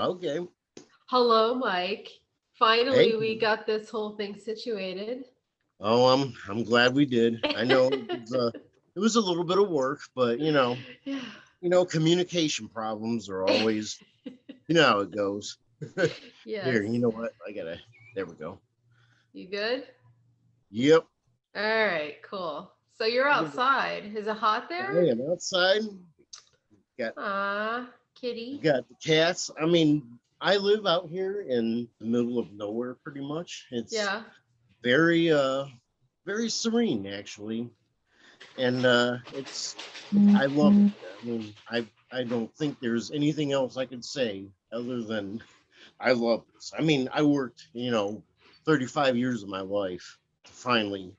Okay. Hello, Mike. Hey. Finally, we got this whole thing situated. Oh, I'm glad we did. I know it was a little bit of work, but Yeah. communication problems are always, you know how it goes. Yes. Here, you know what? There we go. You good? Yep. All right, cool. So you're I outside. Is it hot there? am outside. Got Ah, kitty. got the cats. I mean, I live out here in the middle of nowhere pretty much. It's Yeah. very very serene actually. And it's I love it. I mean, I don't think there's anything else I could say other than I love this. I mean, I worked 35 years of my life to finally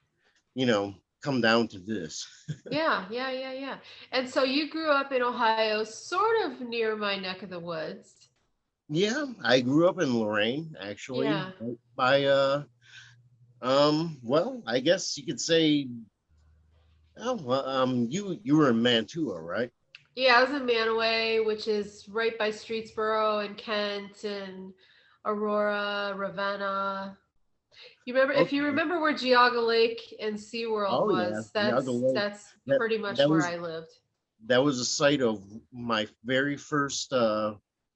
you know come down to this. Yeah, yeah, yeah, yeah. And so you grew up in Ohio, sort of near my neck of the woods. Yeah, I grew up in Lorraine actually, Yeah. right by well, I guess you could say, oh well, you were in Mantua, right? Yeah, I was in Manaway, which is right by Streetsboro and Kent and Aurora, Ravenna. You remember if you Okay. remember where Geauga Lake and SeaWorld Oh yeah, was, Yaga Lake. that's That pretty much that where was I lived. that was a site of my very first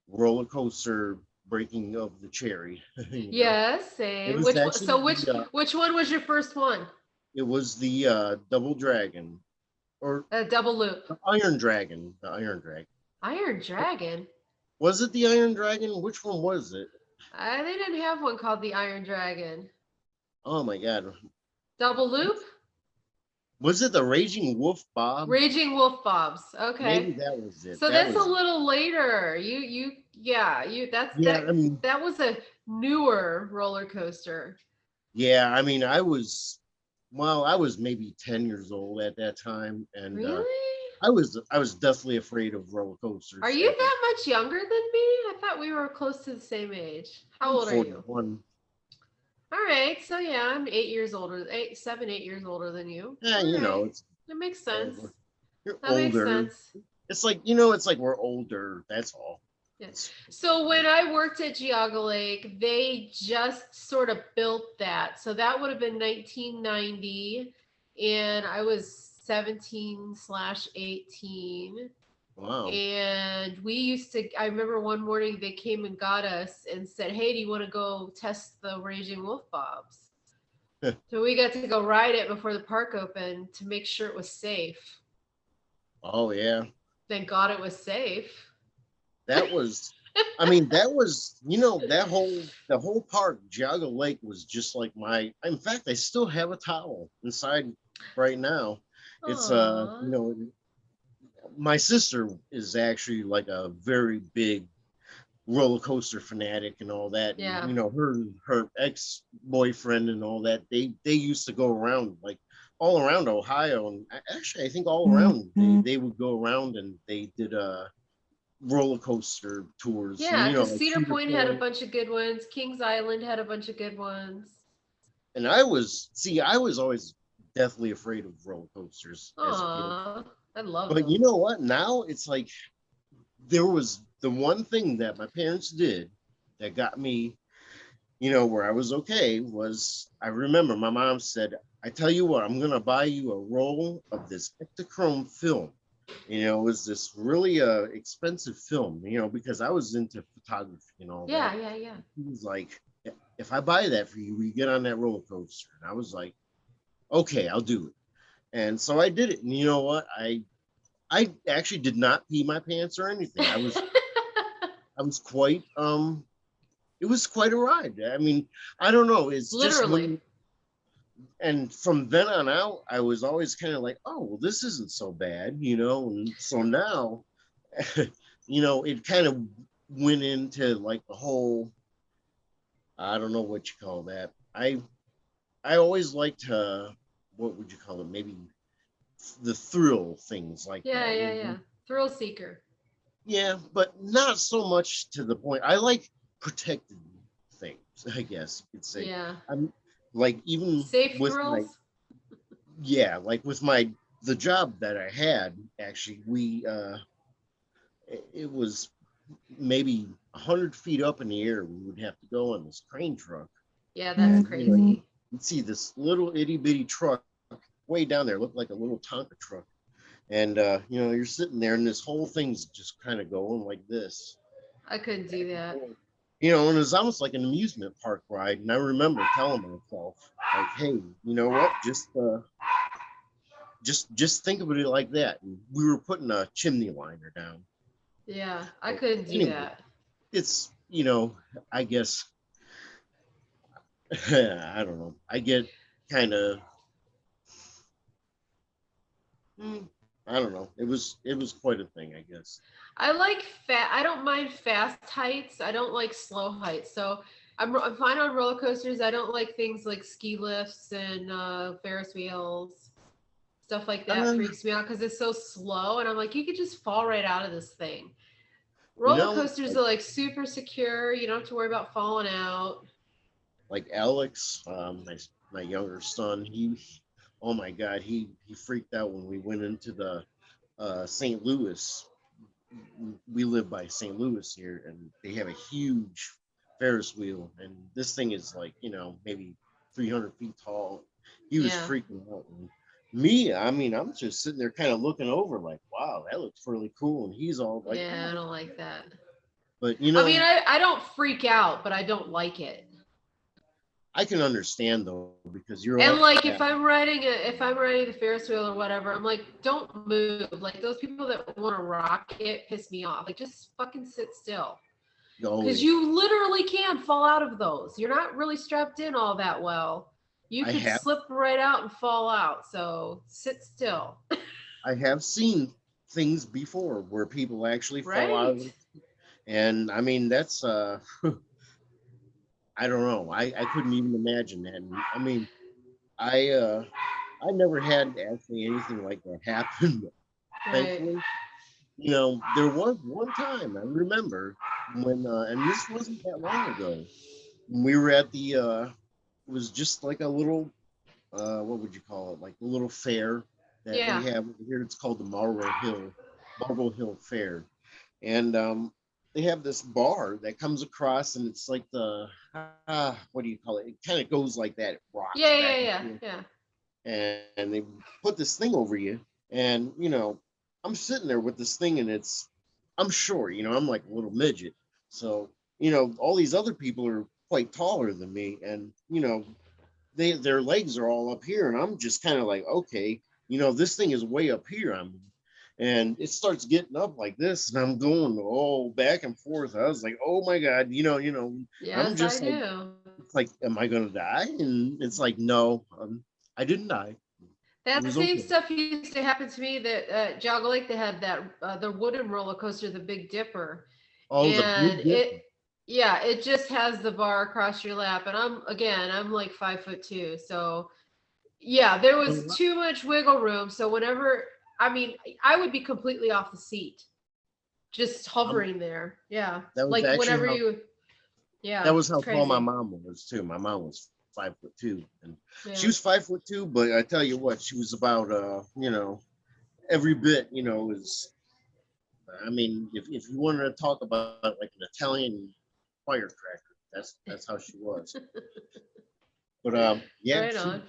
roller coaster breaking of the cherry. Yes, It same. was Which one, actually so which one was your first one? the double dragon, or Double loop. the iron dragon. Iron Dragon. Was it the iron dragon? Which one was it? They didn't have one called the Iron Dragon. Oh my god, Double loop. was it the raging wolf bob? Raging Wolf Bobs. Okay. Maybe that was it. So That that's a was little later. Yeah, Yeah, I mean, that was a newer roller coaster. yeah, I mean, I was maybe 10 years old at that time, and Really? I was definitely afraid of roller Are coasters you at that. that much younger than me? I thought we were close to the same age. How I'm old are you? 41. All right, so yeah, I'm 8 years older, 8 years older than you. Yeah, All right, it's that makes yeah, sense. you're That makes older. sense. It's like it's like we're older. That's all. Yeah. It's So when I worked at Geauga Lake, they just sort of built that. So that would have been 1990, and I was 17/18. wow. And we used to, I remember one morning they came and got us and said, "Hey, do you want to go test the Raging Wolf Bobs?" So we got to go ride it before the park opened to make sure it was safe. Oh yeah, Thank God it was safe. that was. I mean, that was the whole park, Jaga Lake, was just like my. In fact, I still have a towel inside right now. It's Aww. my sister is actually like a very big roller coaster fanatic and all that, and Yeah. her ex boyfriend and all that. They used to go around like all around Ohio, and actually I think all around they would go around and they did roller coaster tours, and Yeah, because like Cedar Cedar Point had a Point. bunch of good ones. Kings Island had a bunch of good ones. And I was always deathly afraid of roller coasters as a kid. Aw, I love But them. you know what? Now it's like there was the one thing that my parents did that got me, where I was okay was I remember my mom said, I tell you what, I'm gonna buy you a roll of this Ektachrome film. It was this really expensive film, because I was into photography and all that. Yeah, yeah, yeah. He was like, if I buy that for you, we get on that roller coaster. And I was like, okay, I'll do it. And so I did it. And you know what? I actually did not pee my pants or anything. I was quite it was quite a ride. I mean, I don't know. It's just Literally. when and from then on out, I was always kind of like, oh, well, this isn't so bad. And so now, it kind of went into like the whole, I don't know what you call that. I always liked what would you call it? Maybe the thrill things like Yeah, that. yeah, yeah. Thrill seeker. Yeah, but not so much to the point. I like protected things, I guess you could say. Yeah. I'm like even Safe with my thrills? yeah, like with the job that I had, actually, we it was. maybe 100 feet up in the air. We would have to go on this crane truck, Yeah, that's and crazy. you'd see this little itty bitty truck way down there, looked like a little Tonka truck. And you're sitting there, and this whole thing's just kind of going like this. I couldn't do that. And it's almost like an amusement park ride. And I remember telling myself, like, hey, you know what? Just think of it like that. And we were putting a chimney liner down. Yeah, I So couldn't do anyway, that. it's I guess I don't know. I get kind of I don't know. It was quite a thing, I guess. I like fat. I don't mind fast heights. I don't like slow heights. So I'm fine on roller coasters. I don't like things like ski lifts and Ferris wheels. Stuff like that Um, freaks me out because it's so slow, and I'm like, you could just fall right out of this thing. you Roller know, coasters like, are like super secure. You don't have to worry about falling out. like Alex, my younger son, oh my God, he freaked out when we went into the St. Louis. We live by St. Louis here, and they have a huge Ferris wheel, and this thing is like maybe 300 feet tall. He was Yeah. freaking out. And me, I mean, I'm just sitting there kind of looking over, like, wow, that looks really cool, and he's all like, Yeah, I oh. don't like that. But I mean, I don't freak out, but I don't like it. I can understand though because you're up And at like if I'm riding the Ferris wheel or whatever, I'm like, don't move. Like those people that want to rock it piss me off. Like just fucking sit still. oh, Because you literally can fall out of those. You're not really strapped in all that well. You I could have slip right out and fall out. So sit still. I have seen things before where people actually fell out Right. of it. And I mean that's I don't know. I couldn't even imagine that. And, I mean, I never had actually anything like that happen, Right. thankfully. There was one time I remember when and this wasn't that long ago. When we were at the it was just like a little what would you call it? Like a little fair that we Yeah. have over here. It's called the Marble Hill Fair. And they have this bar that comes across, and it's like what do you call it? It kind of goes like that, it rocks Yeah, back yeah, and yeah, forth, yeah. and they put this thing over you, and I'm sitting there with this thing, and I'm short, I'm like a little midget, so all these other people are quite taller than me, and their legs are all up here, and I'm just kind of like, okay, this thing is way up here. And it starts getting up like this, and I'm going all back and forth. I was like, oh my God, I'm Yes, I just like, do. it's like, am I gonna die? And it's like, no, I didn't die. It That was same okay. stuff used to happen to me. That Jogga Lake, they had that the wooden roller coaster, the Big Dipper, Oh, the and big dip. it just has the bar across your lap, and I'm like 5'2", so yeah, there was too much wiggle room. So whenever, I mean, I would be completely off the seat, just Um, hovering there. Yeah, that was like actually whenever how you, yeah, that was it's how tall my crazy. mom was too. My mom was 5'2", and she was Yeah. 5'2", but I tell you what, she was about every bit is. I mean, if you wanted to talk about like an Italian firecracker, that's how she was. But yeah, Right on.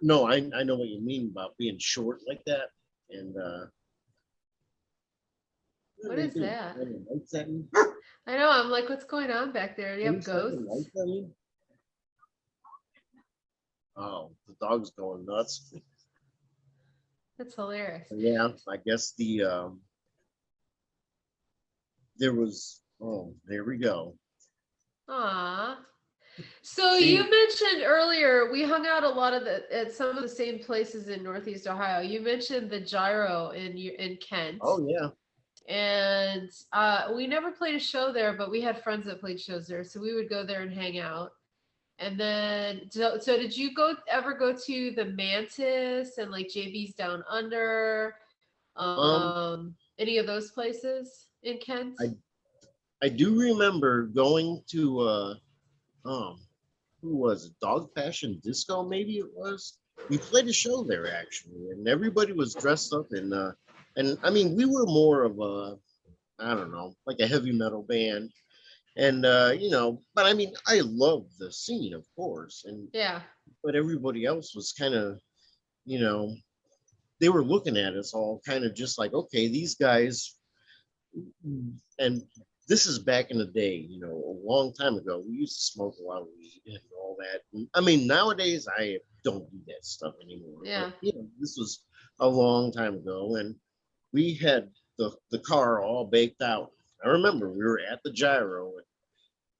no, I know what you mean about being short like that. And what are What they is doing? that? Shining lights at me? I know. I'm like, what's going on back there? Do you Are they have shining ghosts? lights at me? Oh, the dog's going nuts. That's hilarious. Yeah, I guess there was. Oh, there we go. Aw. So See, you mentioned earlier we hung out a lot of at some of the same places in Northeast Ohio. You mentioned the Gyro in Kent, oh yeah, and we never played a show there, but we had friends that played shows there, so we would go there and hang out. And then, so did you ever go to the Mantis and like JB's Down Under, um, any of those places in Kent? I I do remember going to um who was it? Dog Fashion Disco, maybe it was. We played a show there actually, and everybody was dressed up in and I mean we were more of a I don't know, like a heavy metal band. And but I mean, I love the scene, of course, and Yeah. but everybody else was kind of, you know, they were looking at us all kind of just like, okay, these guys, and this is back in the day, a long time ago. We used to smoke a lot of weed and all that. And, I mean, nowadays I don't do that stuff anymore. But Yeah. this was a long time ago, and we had the car all baked out. I remember we were at the gyro, and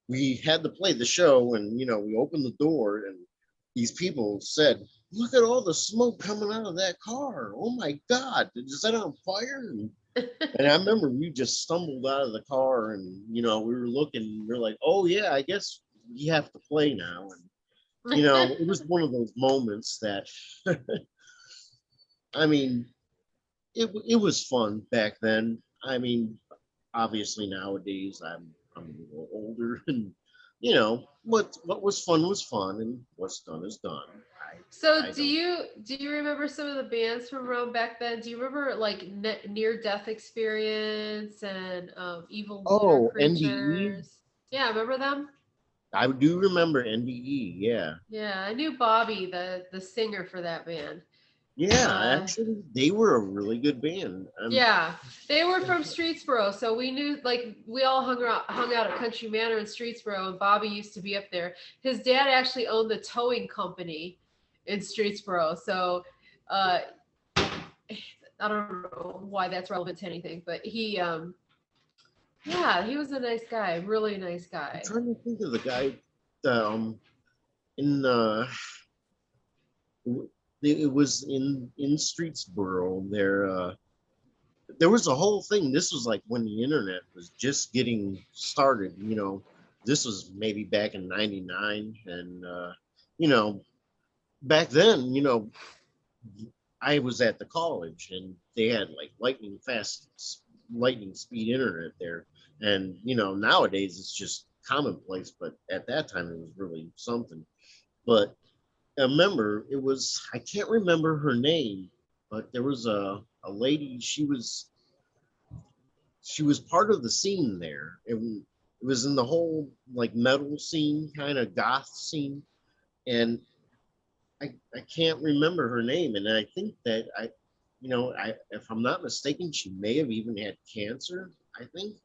we had to play the show, and we opened the door, and these people said, "Look at all the smoke coming out of that car! Oh my God, is that on fire?" And I remember we just stumbled out of the car, and we were looking, and we are like, "Oh yeah, I guess we have to play now." And it was one of those moments that, I mean, it was fun back then. I mean, obviously nowadays I'm a little older, and what was fun, and what's done is done. So I do don't. you remember some of the bands from around back then? Do you remember like near death experience and evil lunar Oh, NDE. creatures? Yeah, remember them? I do remember NDE. Yeah, Yeah, I knew Bobby, the singer for that band. yeah. Uh, Actually, they were a really good band. yeah, they were from Streetsboro, so we knew like we all hung out at Country Manor in Streetsboro, and Bobby used to be up there. His dad actually owned the towing company in Streetsboro, so uh, I don't know why that's relevant to anything, but yeah, he was a nice guy, really nice I'm guy. trying to think of the guy in it was in Streetsboro. There was a whole thing. This was like when the internet was just getting started. This was maybe back in '99, and you know, back then, I was at the college, and they had like lightning speed internet there. And nowadays it's just commonplace, but at that time it was really something. But I remember I can't remember her name, but there was a lady. She was part of the scene there. It was in the whole like metal scene, kind of goth scene, and I can't remember her name. And I think that if I'm not mistaken, she may have even had cancer. I think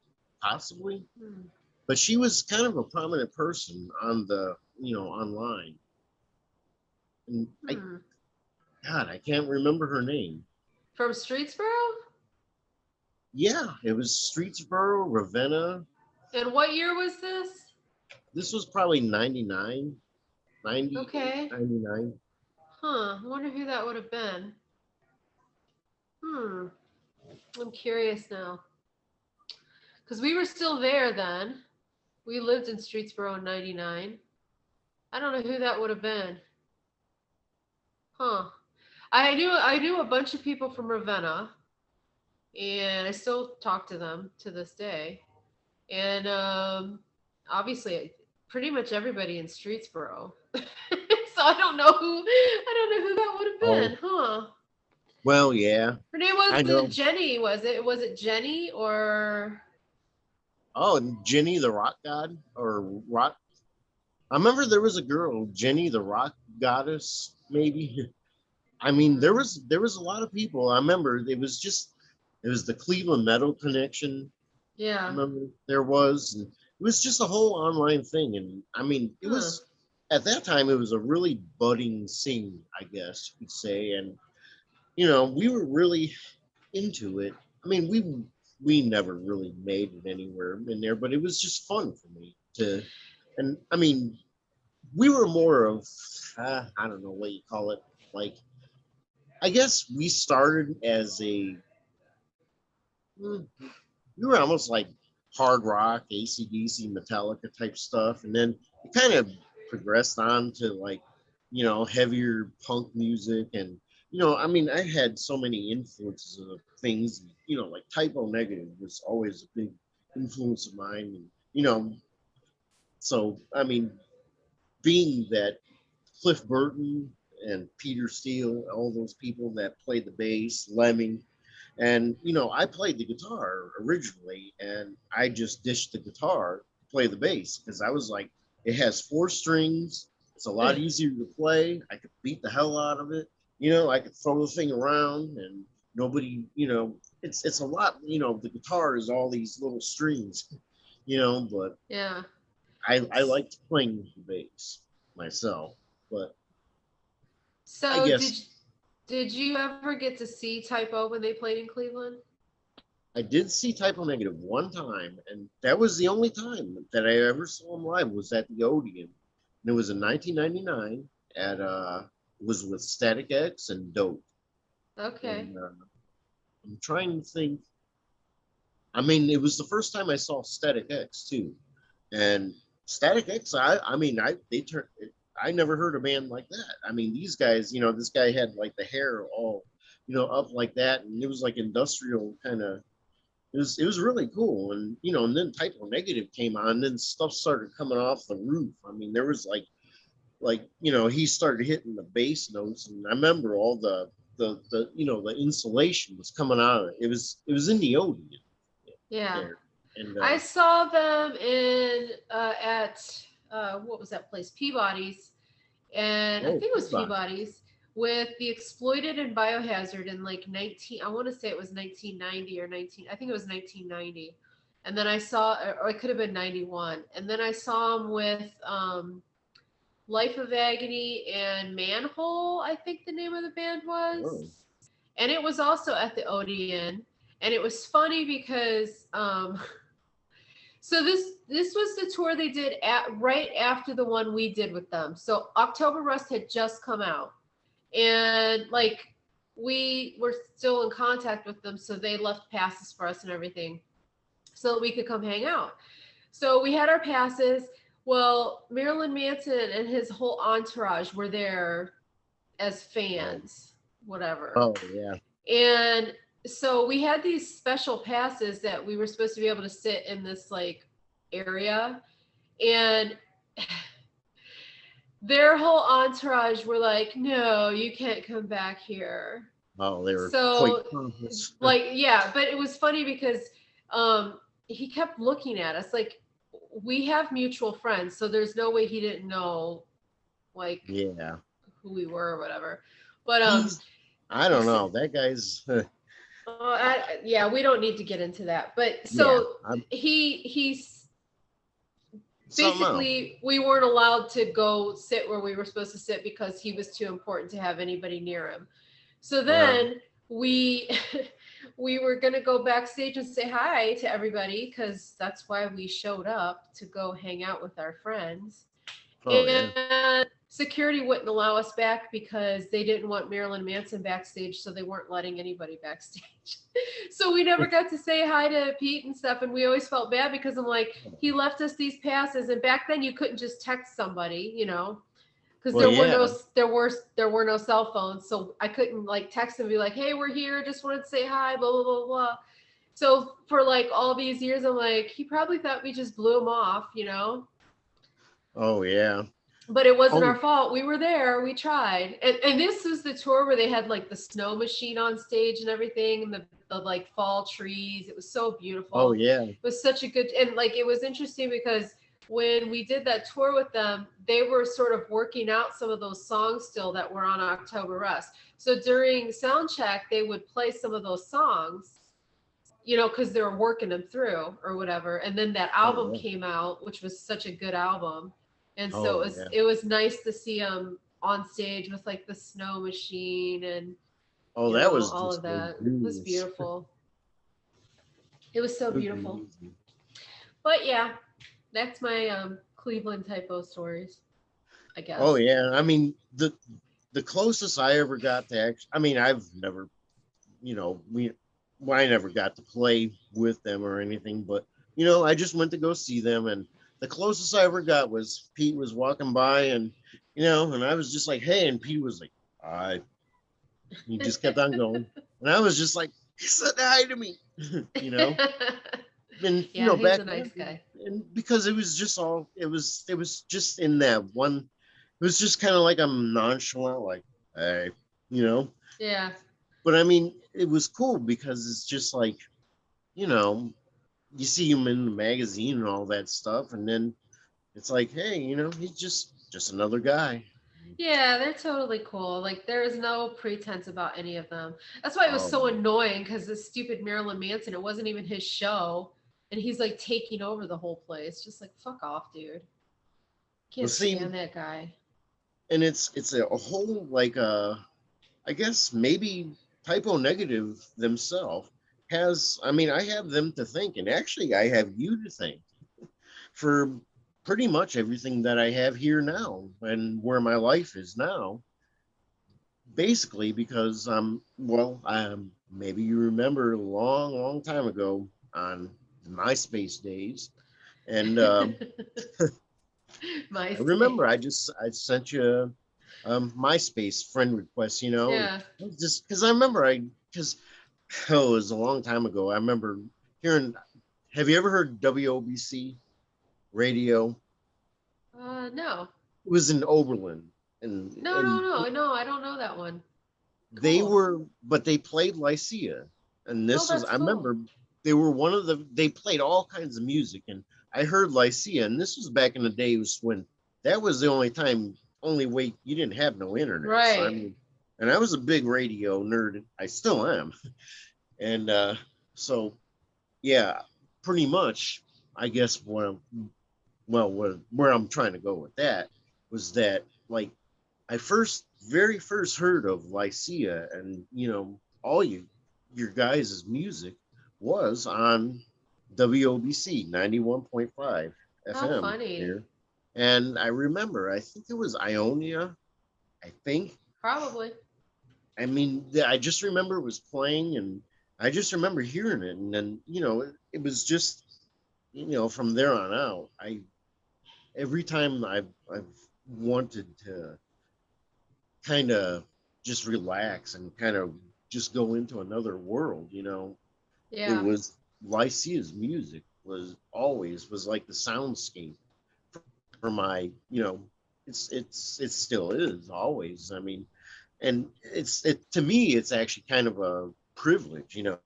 possibly, Hmm. but she was kind of a prominent person on the online. And Hmm. I can't remember her name. From Streetsboro? Yeah, it was Streetsboro, Ravenna. And what year was this? This was probably 99, 98, Okay. 99. Huh. I wonder who that would have been. Hmm. I'm curious now. Because we were still there then. We lived in Streetsboro in 99. I don't know who that would have been. Huh. I knew a bunch of people from Ravenna, and I still talk to them to this day. And obviously, pretty much everybody in Streetsboro. So I don't know who that would have Oh, been, huh? well, yeah, Her name I was know. Jenny, was it? Was it Jenny or Oh, and Jenny the Rock God or Rock. I remember there was a girl, Jenny the Rock Goddess, maybe. I mean, hmm, there was a lot of people. I remember it was the Cleveland Metal Connection. I yeah. remember there was, and it was just a whole online thing. And I mean, it Huh. was at that time it was a really budding scene, I guess you could say. And we were really into it. I mean, we never really made it anywhere in there, but it was just fun for me to. And I mean, we were more of I don't know what you call it. Like, I guess we started as hmm, we were almost like hard rock, AC/DC, Metallica type stuff, and then it kind of progressed on to like heavier punk music. And I mean, I had so many influences of things. Like Typo Negative was always a big influence of mine, and so I mean, being that Cliff Burton and Peter Steele, all those people that played the bass, Lemmy, And, you know, I played the guitar originally, and I just dished the guitar to play the bass because I was like, it has 4 strings. It's a lot easier to play. I could beat the hell out of it. You know, I could throw the thing around and nobody, you know, it's a lot, you know, the guitar is all these little strings, you know, but Yeah. I liked playing the bass myself. But I So guess did you ever get to see Typo when they played in Cleveland? I did see Typo Negative one time, and that was the only time that I ever saw him live was at the Odeon. And it was in 1999 at it was with Static X and Dope. Okay. And I'm trying to think. I mean, it was the first time I saw Static X too, and Static X. I mean, they turned. I never heard a band like that. I mean, these guys. You know, this guy had like the hair all, you know, up like that, and it was like industrial kind of. It was really cool, and you know, and then Typo Negative came on, and then stuff started coming off the roof. I mean, there was like you know, he started hitting the bass notes, and I remember all the you know, the insulation was coming out of it. It was in the Odeon Yeah. there, and I saw them in at what was that place? Peabody's, and I oh, think it was Peabody. Peabody's with the Exploited and Biohazard in like 19. I want to say it was 1990 or 19. I think it was 1990. And then I saw, or it could have been 91. And then I saw them with Life of Agony and Manhole. I think the name of the band was, Oh, and it was also at the Odeon. And it was funny because so this was the tour they did at right after the one we did with them. So October Rust had just come out, and like we were still in contact with them, so they left passes for us and everything, so that we could come hang out. So we had our passes. Well, Marilyn Manson and his whole entourage were there as oh, fans, whatever. oh, yeah. And so we had these special passes that we were supposed to be able to sit in this like area, and their whole entourage were like, no, you can't come back here. Oh, they were quite So pompous. like, yeah, but it was funny because um he kept looking at us like we have mutual friends, so there's no way he didn't know like Yeah, who we were or whatever. But he's. I don't know. That guy's. yeah, we don't need to get into that. But Yeah, so I'm he's something else. basically we weren't allowed to go sit where we were supposed to sit because he was too important to have anybody near him. So Wow. then we we were going to go backstage and say hi to everybody because that's why we showed up, to go hang out with our friends. Oh yeah. And security wouldn't allow us back because they didn't want Marilyn Manson backstage, so they weren't letting anybody backstage. So we never got to say hi to Pete and stuff, and we always felt bad because I'm like, he left us these passes, and back then you couldn't just text somebody, you know, because Well, yeah. there were no cell phones, so I couldn't like text and be like, hey, we're here, just wanted to say hi, blah blah blah blah. So for like all these years, I'm like, he probably thought we just blew him off, you know. Oh yeah. But it wasn't our Oh. fault. We were there. We tried. And this was the tour where they had like the snow machine on stage and everything, and the like fall trees. It was so Oh beautiful. yeah. It was such a good, and like it was interesting because when we did that tour with them, they were sort of working out some of those songs still that were on October Rust. So during sound check, they would play some of those songs, you know, because they were working them through or whatever. And then that Oh album yeah. came out, which was such a good album. And so Oh yeah. it was nice to see them on stage with like the snow machine and Oh, you that know was all of just that. It was genius. beautiful. It was so It was beautiful. amazing. But yeah, that's my Cleveland typo stories, I Oh guess. yeah. I mean, the closest I ever got to actually. I mean, I've never, you know, well, I never got to play with them or anything, but you know, I just went to go see them, and the closest I ever got was Pete was walking by, and you know, and I was just like, hey, and Pete was like, I. He just kept on going, and I was just like, he said hi to me, you know. And you Yeah, know, he's back a nice then, guy. and because it was just all, it was just in that one. It was just kind of like I'm nonchalant, like, hey, you know. Yeah. but I mean, it was cool because it's just like, you know, you see him in the magazine and all that stuff, and then it's like, hey, he's just another guy. Yeah, they're totally cool. Like there is no pretense about any of them. That's why it was Oh, so annoying because this stupid Marilyn Manson, it wasn't even his show, and he's like taking over the whole place. Just like fuck off, dude. well, Can't see, stand that guy. and it's a whole like I guess maybe typo negative themselves has. I mean, I have them to think, and actually, I have you to thank for pretty much everything that I have here now and where my life is now. Basically, because well, maybe you remember a long, long time ago on MySpace days, and I remember MySpace. I sent you MySpace friend request, Yeah. just because I remember because oh, it was a long time ago. I remember hearing. Have you ever heard WOBC radio? No. It was in Oberlin, and No, no, and no, no. I don't know that one. they Cool. were, but they played Lycia, and Oh, this was that's I cool. remember they were one of the they played all kinds of music, and I heard Lycia, and this was back in the days when that was the only way you didn't have no internet. So I Right. mean, and I was a big radio nerd. I still am, and so yeah, pretty much. I guess where I'm trying to go with that was that like I very first heard of Lycia and all your guys' music was on WOBC 91.5 How FM funny. here. And I remember, I think it was Ionia, I think. Probably. I mean, I just remember it was playing and I just remember hearing it. And then, it was just, from there on out, every time I've wanted to kind of just relax and kind of just go into another world, it Yeah. was Lycia's music was like the soundscape for my, it still is always. I mean, and to me it's actually kind of a privilege, to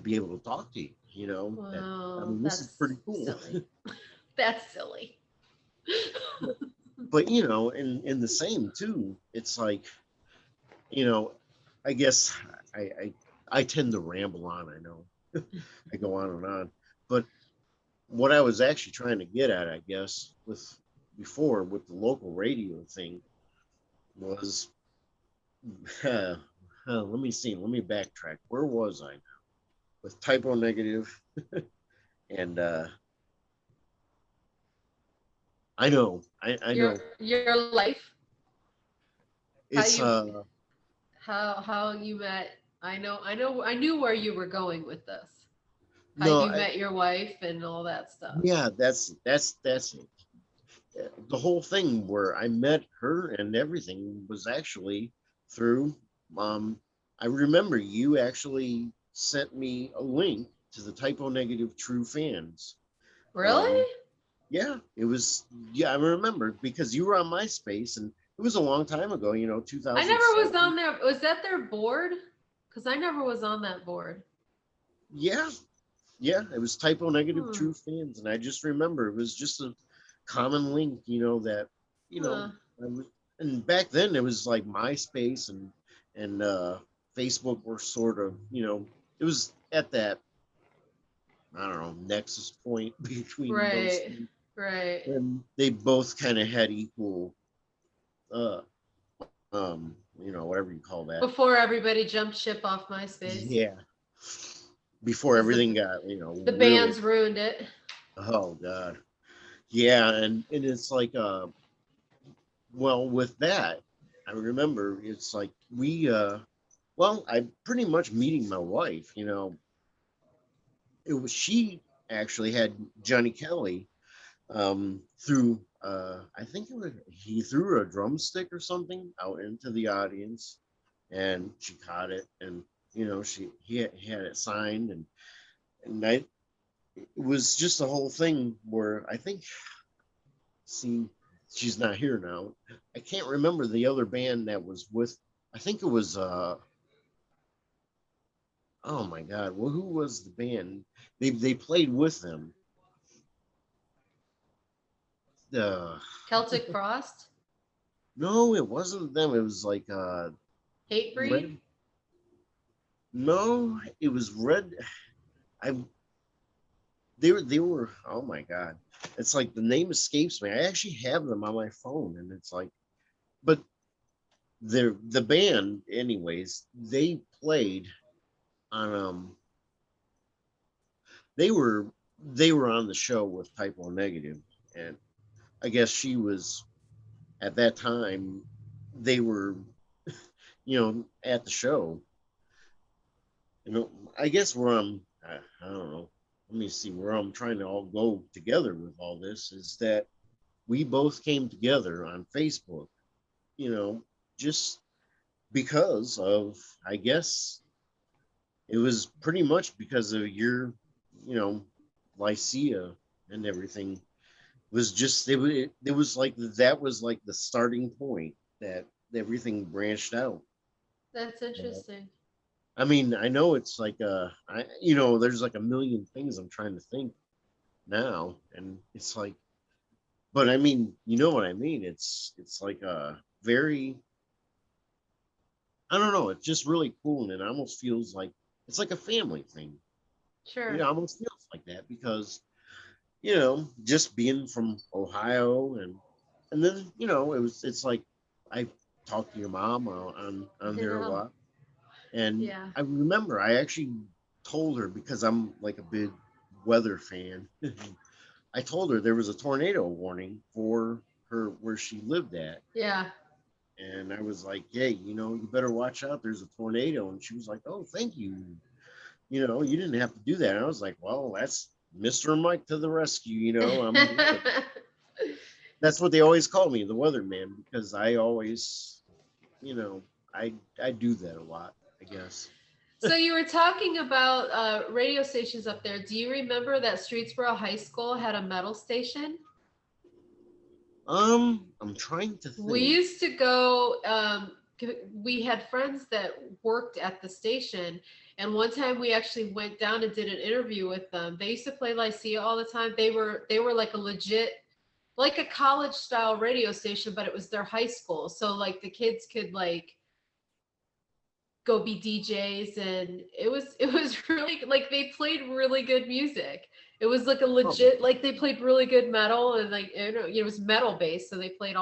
be able to talk to you, that I mean Well, this is pretty that's cool. silly. That's silly. But in the same too, it's like, you know, I guess I, I I tend to ramble on. I know I go on and on, but what I was actually trying to get at, I guess, with the local radio thing was, let me see, let me backtrack. Where was I now? With typo negative, and I your know your life, how it's you how you met. I knew where you were going with this. How no, you met your wife and all that stuff. yeah, that's it. The whole thing where I met her and everything was actually through um I remember you actually sent me a link to the typo negative true fans. Um Really? yeah, it was yeah, I remember because you were on MySpace and it was a long time ago, I never was 2007. on there. Was that their board? Because I never was on that board. Yeah, yeah, it was typo negative Hmm. true fans and I just remember it was just a common link, that you know, Huh. I was, and back then it was like MySpace and Facebook were sort of, it was at that I don't know nexus point between those Right. two, Right. and they both kind of had equal, uh, whatever you call that. Before everybody jumped ship off MySpace. Yeah, before Because everything got, the really. bands ruined it. Oh God, yeah, and it's like well, with that, I remember it's like well, I pretty much meeting my wife, it was she actually had Johnny Kelly through I think it was he threw a drumstick or something out into the audience and she caught it and he had it signed and it was just the whole thing where I think see she's not here now. I can't remember the other band that was with I think it was Oh my God. Well, who was the band? They played with them. Uh, Celtic Frost, no, it wasn't them. It was like Hatebreed. red. No, it was red. I they were. Oh my God. It's like the name escapes me. I actually have them on my phone, and it's like, but the band, anyways. They played on they were on the show with Typo Negative, and I guess she was at that time. They were at the show. You know, I guess where I don't know. Let me see where I'm trying to all go together with all this is that we both came together on Facebook. You know, just because of I guess it was pretty much because of your, you know, Lycia and everything was just it was like that was like the starting point that everything branched out. That's interesting. I mean, I know it's like there's like a million things I'm trying to think now, and it's like, but I mean, you know what I mean? It's like a very, I don't know, it's just really cool, and it almost feels like it's like a family thing. It Sure. almost feels like that because just being from Ohio, and then it's like I talked to your mom on You there a know. lot. And Yeah. I remember I actually told her because I'm like a big weather fan. I told her there was a tornado warning for her where she lived at. Yeah. And I was like, hey, you better watch out. There's a tornado. And she was like, oh, thank you. You didn't have to do that. And I was like, well, that's Mr. Mike to the rescue. I'm the weather. That's what they always call me, the weatherman, because I always, you know, I do that a lot, I guess. So you were talking about radio stations up there. Do you remember that Streetsboro High School had a metal station? I'm trying to We think. used to go. We had friends that worked at the station, and one time we actually went down and did an interview with them. They used to play Lycia all the time. They were like a legit, like a college style radio station, but it was their high school. So like the kids could like go be DJs, and it was really like they played really good music. It was like a Oh, legit, like they played really good metal, and like it was metal based, so they played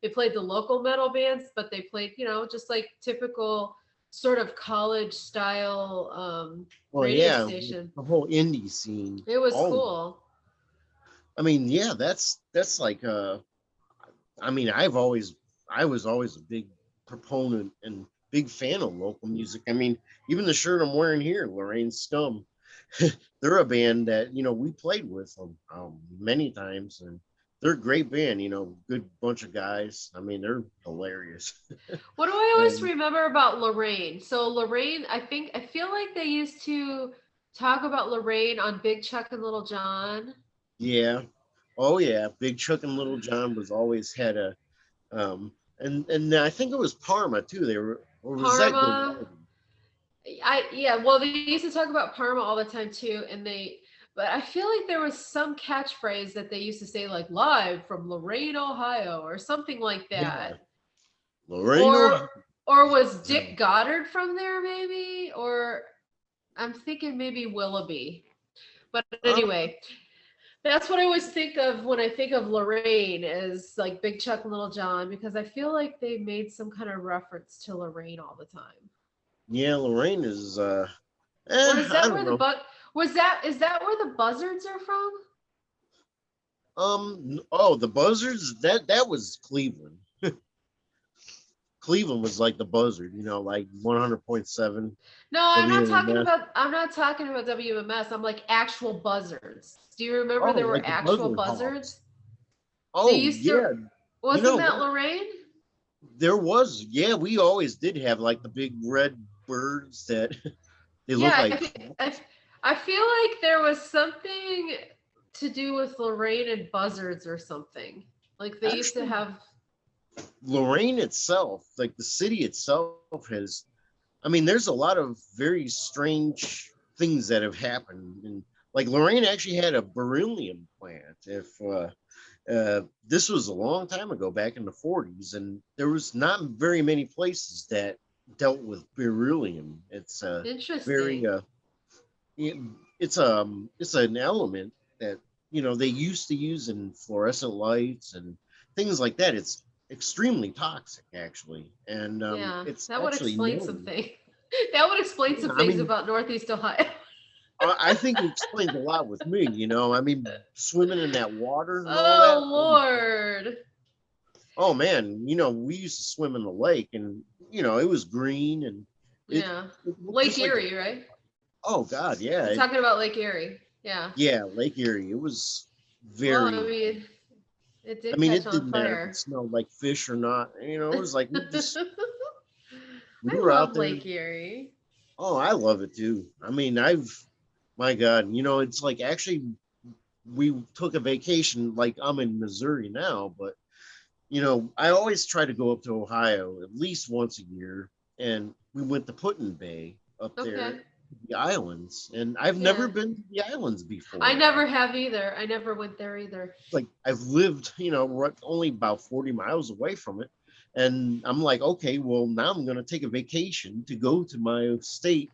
they played the local metal bands, but they played just like typical sort of college style well, radio yeah, station. the whole indie scene, It was all of it. cool. I mean, yeah, that's like I mean, I was always a big proponent and big fan of local music. I mean, even the shirt I'm wearing here, Lorraine Scum, they're a band that we played with them many times, and they're a great band. Good bunch of guys. I mean, they're hilarious. What do I always And remember about Lorraine? So Lorraine, I feel like they used to talk about Lorraine on Big Chuck and Little John. yeah, oh yeah, Big Chuck and Little John was always had a and I think it was Parma too. They were, or was that Parma. Grimaldi? Well, they used to talk about Parma all the time too, but I feel like there was some catchphrase that they used to say like live from Lorraine, Ohio, or something like Yeah, that. Loreno. Or was Dick Goddard from there maybe? Or I'm thinking maybe Willoughby. But anyway, that's what I always think of when I think of Lorraine is like Big Chuck and Little John, because I feel like they made some kind of reference to Lorraine all the time. Yeah, Lorraine is Or is I that don't where the know. but was that is that where the buzzards are from? Oh, the buzzards, that was Cleveland. Cleveland was like the buzzard, like 100.7 No, WMS. I'm not talking about WMS. I'm like actual buzzards. Do you remember Oh, there were like the actual buzzard hawks. buzzards? They Oh used to yeah, Wasn't that that Lorraine? there was, yeah, we always did have like the big red birds that they look Yeah, like. I feel like there was something to do with Lorraine and buzzards or something. Like they used to Actually, have. Lorraine itself, like the city itself, has I mean, there's a lot of very strange things that have happened, and like Lorraine actually had a beryllium plant. If this was a long time ago, back in the 40s, and there was not very many places that dealt with beryllium. It's very Interesting. it, it's an element that they used to use in fluorescent lights and things like that. It's extremely toxic, actually, and Yeah, it's that would actually explain known. something. That would explain Yeah, some I things mean, about Northeast Ohio. I think it explains a lot with me. I mean, swimming in that water and all that. Oh Oh my God. Lord. Oh man, we used to swim in the lake, and it was green, and it Yeah. it looked Lake just like Erie, right? oh God, yeah, You're talking about Lake Erie. Yeah. yeah, Lake Erie. It was Well, I very. mean, it I did mean, catch it on didn't matter if it fire. smelled like fish or not. It was like we I were out love there. Lake Erie. Oh, I love it too. I mean, my God, it's like actually we took a vacation. Like I'm in Missouri now, but I always try to go up to Ohio at least once a year, and we went to Put-in Bay up Okay. there, the islands, and I've never Yeah. been to the islands I before. never have either. I never went there either. Like I've lived, only about 40 miles away from it. And I'm like, okay, well, now I'm going to take a vacation to go to my state.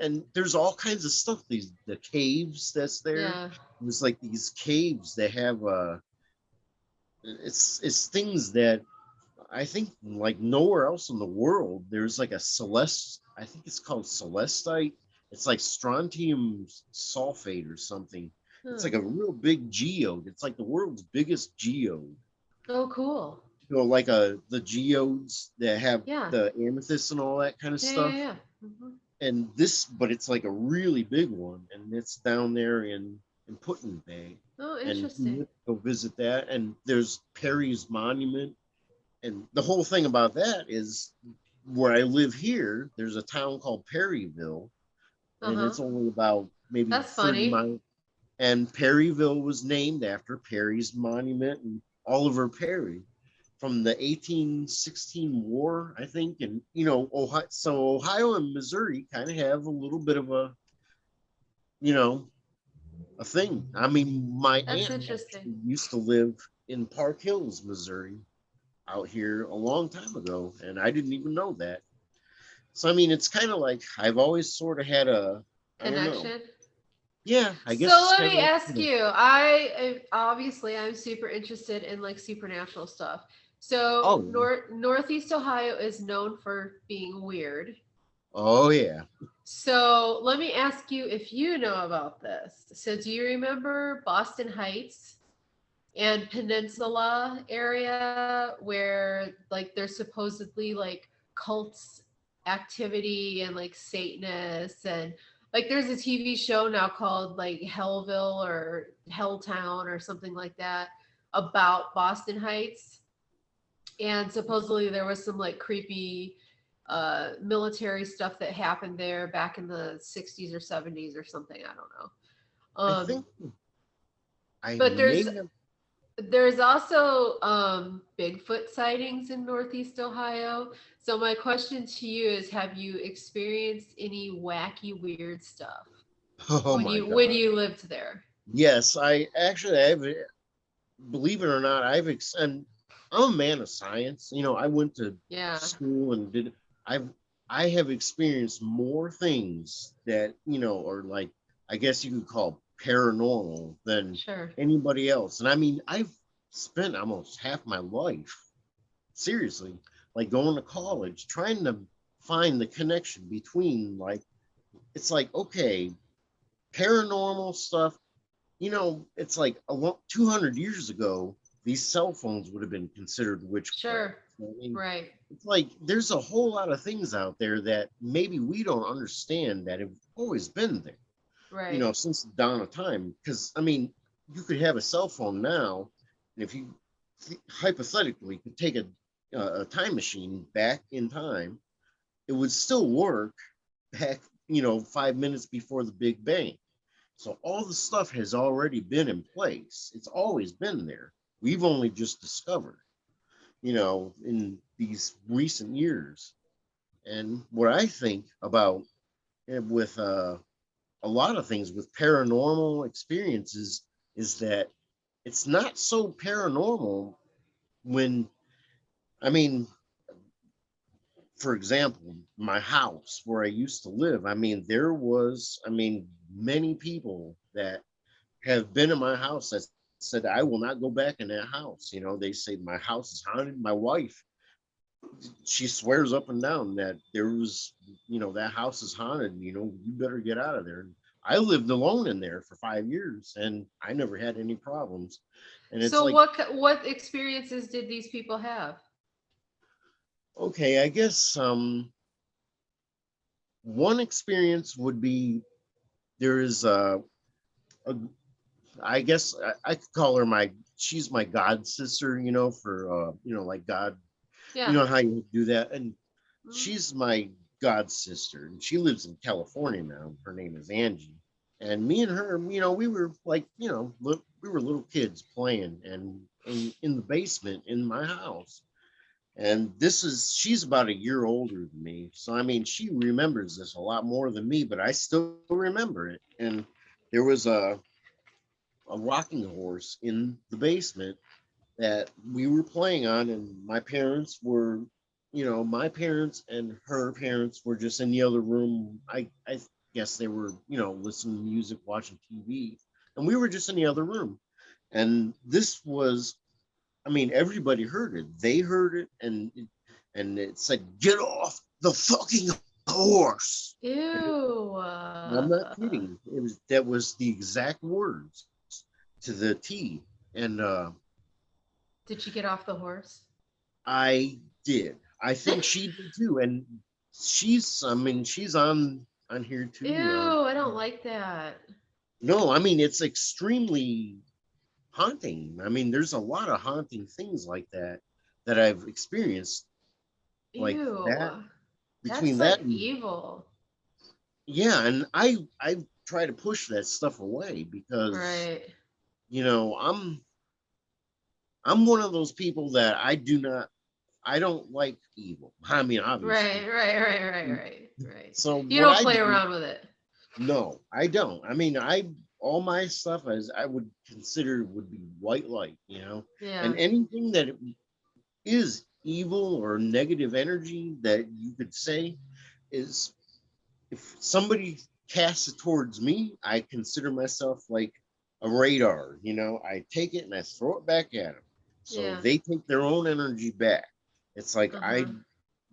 And there's all kinds of stuff, the caves that's there. Yeah. There's like these caves that have, it's things that I think like nowhere else in the world. There's like a I think it's called celestite. It's like strontium sulfate or something. It's Huh. like a real big geode. It's like the world's biggest geode. Oh, cool. Like the geodes that have Yeah. the amethyst and all that kind of Yeah, yeah, stuff. yeah. And but it's like a really big one, and it's down there in Put-in Bay. Oh, And we interesting. went to go visit that. And there's Perry's Monument, and the whole thing about that is where I live here, there's a town called Perryville, Uh and huh. it's only about maybe That's 30 funny. miles. And Perryville was named after Perry's monument and Oliver Perry from the 1816 war, I think. And, Ohio, so Ohio and Missouri kind of have a little bit of you know, a thing. I mean, my That's aunt interesting. actually used to live in Park Hills, Missouri, out here a long time ago, and I didn't even know that. So I mean, it's kind of like I've always sort of had I don't know. Connection. Yeah, I So guess it's let kind me of ask like, you. Obviously I'm super interested in like supernatural stuff. So oh yeah, Northeast Ohio is known for being weird. oh yeah. So let me ask you if you know about this. So do you remember Boston Heights and Peninsula area where like there's supposedly like cults activity and like Satanists and like there's a TV show now called like Hellville or Helltown or something like that about Boston Heights, and supposedly there was some like creepy military stuff that happened there back in the 60s or 70s or something, I don't know. I think I But may have. there's also Bigfoot sightings in Northeast Ohio. So my question to you is, have you experienced any wacky weird stuff Oh when my you god. lived there? Yes, I actually have. Believe it or not, and I'm a man of science. I went to Yeah, school and did. I've I have experienced more things that are like, I guess you could call paranormal than sure. anybody else. And I mean, I've spent almost half my life, seriously, like going to college, trying to find the connection between like, it's like, okay, paranormal stuff, it's like 200 years ago, these cell phones would have been considered witchcraft. Sure. I mean, Right. it's like there's a whole lot of things out there that maybe we don't understand that have always been there, Right. since the dawn of time. Because, I mean, you could have a cell phone now, and if you hypothetically could take a time machine back in time, it would still work back, 5 minutes before the Big Bang. So all the stuff has already been in place. It's always been there. We've only just discovered, in these recent years. And what I think about with a lot of things with paranormal experiences is that it's not so paranormal when, I mean, for example, my house where I used to live, I mean, there was, I mean, many people that have been in my house that said, I will not go back in that house. You know, they say my house is haunted. My wife, she swears up and down that there was, you know, that house is haunted. You know, you better get out of there. I lived alone in there for 5 years and I never had any problems. And it's So like, what experiences did these people have? okay, I guess one experience would be there is a I guess I could call her she's my god sister, you know, for you know, like God, you Yeah. know how you do that. And Mhm. she's my god sister and she lives in California now. Her name is Angie. And me and her, you know, we were like, you know, we were little kids playing and in the basement in my house. And she's about a year older than me. So I mean, she remembers this a lot more than me, but I still remember it. And there was a rocking horse in the basement that we were playing on, and my parents were, you know, my parents and her parents were just in the other room. I guess they were, you know, listening to music, watching TV, and we were just in the other room. And this was, I mean, everybody heard it. They heard it, and it said, "Get off the fucking horse." Ew. And I'm not kidding. That was the exact words to the T. And Did she get off the horse? I did. I think she did too. And I mean, she's on here too. Ew, I don't like that. No, I mean, it's extremely haunting. I mean, there's a lot of haunting things like that that I've experienced, like that. Ew. Between That's like that and evil. yeah, and I try to push that stuff away because Right. you know I'm one of those people that I don't like evil. I mean, Right, obviously. right, right, right, right, right. So You what don't I play do, around with it. no, I don't. I mean, I all my stuff as I would consider would be white light, you know, Yeah. and anything that is evil or negative energy that you could say is if somebody casts it towards me, I consider myself like a radar. You know, I take it and I throw it back at them, so Yeah. they take their own energy back. It's like Uh-huh.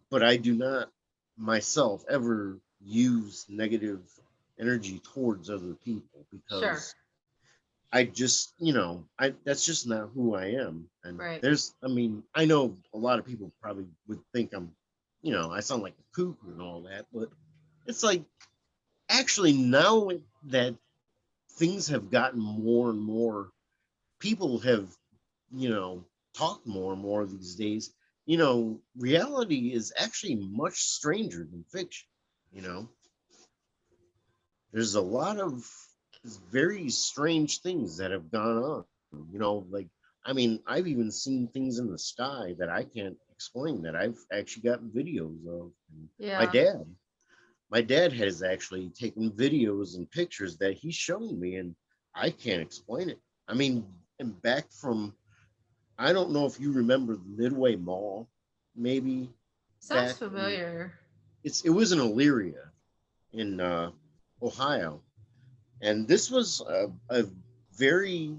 but I do not myself ever use negative energy towards other people Sure. because I just, you know, I that's just not who I am. And Right. I mean, I know a lot of people probably would think I'm, you know, I sound like a kook and all that, but it's like actually now that things have gotten more and more, people have, you know, talked more and more these days. You know, reality is actually much stranger than fiction. You know, there's a lot of very strange things that have gone on. You know, like I mean, I've even seen things in the sky that I can't explain that I've actually got videos of. And Yeah. my dad has actually taken videos and pictures that he's shown me, and I can't explain it. I mean, and back from I don't know if you remember the Midway Mall, maybe Sounds back in familiar. it was in Elyria in Ohio, and this was a very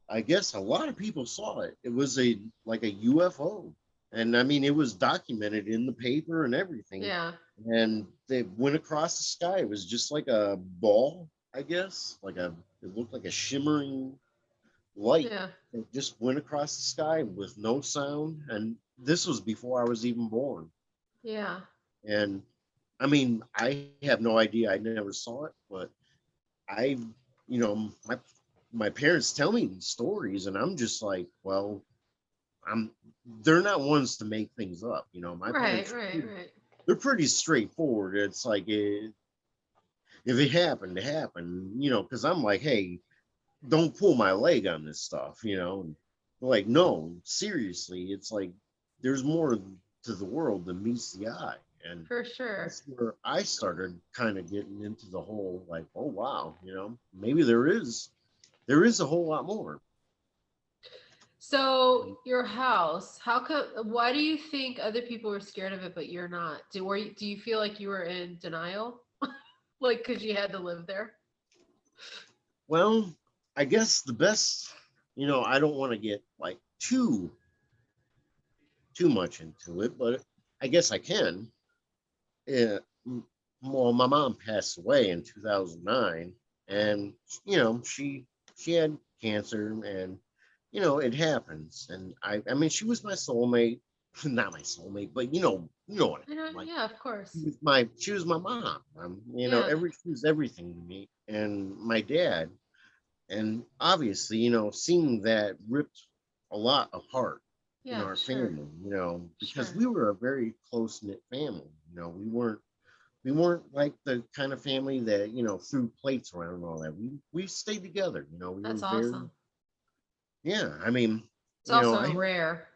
I guess a lot of people saw it. It was a like a UFO, and I mean it was documented in the paper and everything. Yeah. And they went across the sky. It was just like a ball, I guess, it looked like a shimmering light Yeah. that just went across the sky with no sound. And this was before I was even born. Yeah. And I mean, I have no idea. I never saw it, but I, you know, my parents tell me these stories, and I'm just like, well, I'm. They're not ones to make things up. You know, my Right, parents, right, right. they're pretty straightforward. It's like if it happened, it happened. You know, because I'm like, hey, don't pull my leg on this stuff. You know, and they're like, no, seriously, it's like there's more. to the world than meets the eye. And For sure. that's where I started kind of getting into the whole like, oh wow, maybe there is a whole lot more. So your house, how come? Why do you think other people were scared of it, but you're not? Do you feel like you were in denial, like because you had to live there? Well, I guess the best, I don't want to get like too much into it, but I guess I can. Yeah, well, my mom passed away in 2009, and she had cancer, and it happens. And I mean, she was my soulmate, not my soulmate, but what I I know, mean. Like yeah, of course. she was my mom. Yeah, She was everything to me, and my dad. And obviously, seeing that ripped a lot apart in yeah, our sure, family, because sure. we were a very close knit family. We weren't like the kind of family that threw plates around and all that. We stayed together. We were That's very, awesome. yeah. I mean, It's I also had, rare.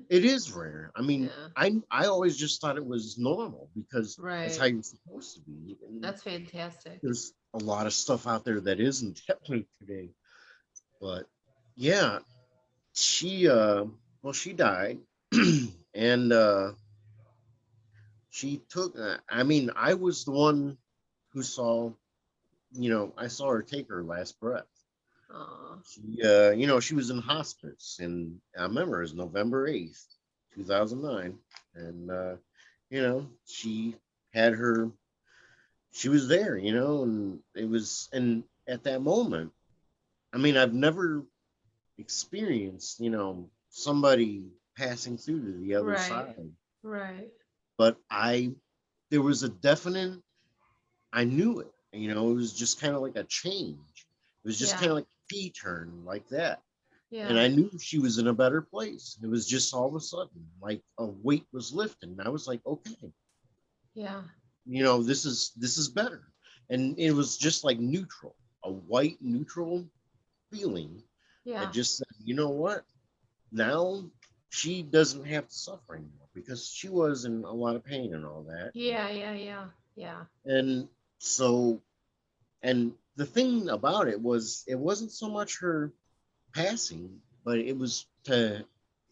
it is rare. I mean, Yeah, I always just thought it was normal because that's how right. you're supposed to be. And That's fantastic. there's a lot of stuff out there that isn't definitely today. But yeah, she well, she died, and she took. I mean, I was the one who saw. I saw her take her last breath. Aw, She was in hospice, and I remember it was November 8th, 2009, and she had her. She was there, and it was, and at that moment, I mean, I've never experienced, somebody passing through to the other right, side, right. but there was a definite, I knew it, it was just kind of like a change. It was just Yeah, kind of like a P turn like that. And yeah, I knew she was in a better place. It was just all of a sudden, like a weight was lifted. And I was like, okay, yeah, this is better. And it was just like neutral, a white neutral feeling that yeah, just said, you know what? Now she doesn't have to suffer anymore because she was in a lot of pain and all that. yeah, yeah, yeah, yeah. And so, and the thing about it was, it wasn't so much her passing, but it was to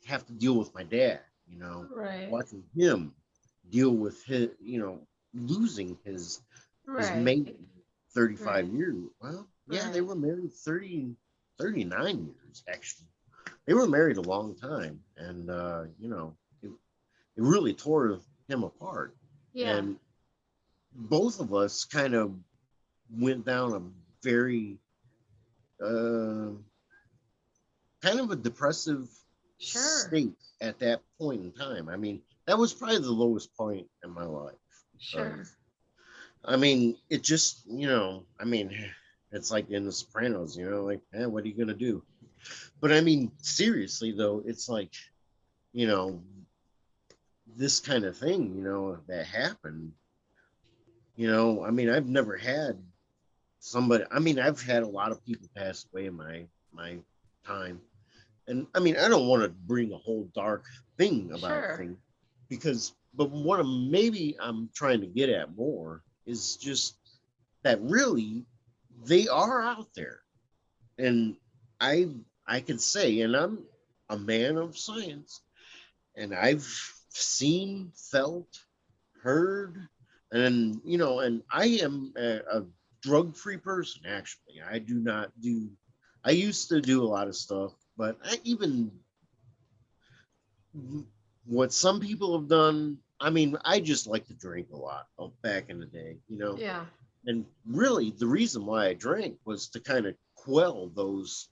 have to deal with my dad, Right, watching him deal with his, losing his right, mate 35 right, years. Well, yeah, they right. were married 39 years actually. They were married a long time, and it really tore him apart. Yeah, And both of us kind of went down a very uh, kind of a depressive sure, state at that point in time. I mean, that was probably the lowest point in my life sure. because, I mean, it just, I mean, it's like in The Sopranos, like, what are you going to do? But I mean, seriously, though, it's like, you know, this kind of thing, that happened, I mean, I've never had somebody, I mean, I've had a lot of people pass away in my time. And I mean, I don't want to bring a whole dark thing about Sure. things because, but what maybe I'm trying to get at more is just that really they are out there. And I, I can say, and I'm a man of science, and I've seen, felt, heard, and and I am a drug-free person. Actually, I do not do. I used to do a lot of stuff, but I even what some people have done. I mean, I just like to drink a lot back in the day, Yeah. and really the reason why I drank was to kind of quell those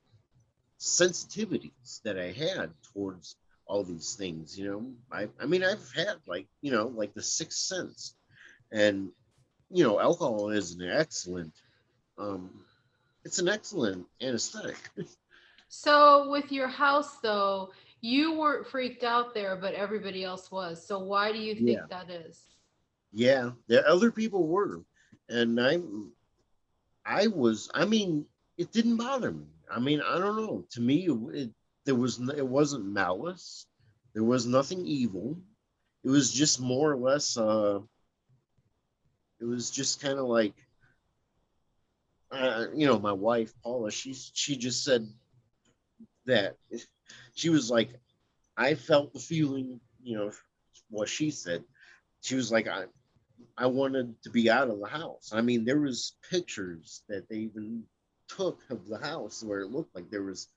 sensitivities that I had towards all these things. I mean, I've had like, like the sixth sense, and alcohol is an excellent, um, it's an excellent anesthetic. So with your house though, you weren't freaked out there, but everybody else was. So why do you Yeah, think that is? yeah, there other people were, and I was, I mean, it didn't bother me. I mean, I don't know. To me, it wasn't malice. There was nothing evil. it was just more or less, it was just kind of like, my wife, Paula, she just said that she was like, I felt the feeling, what she said. She was like, I wanted to be out of the house. I mean, there was pictures that they even took of the house where it looked like there was,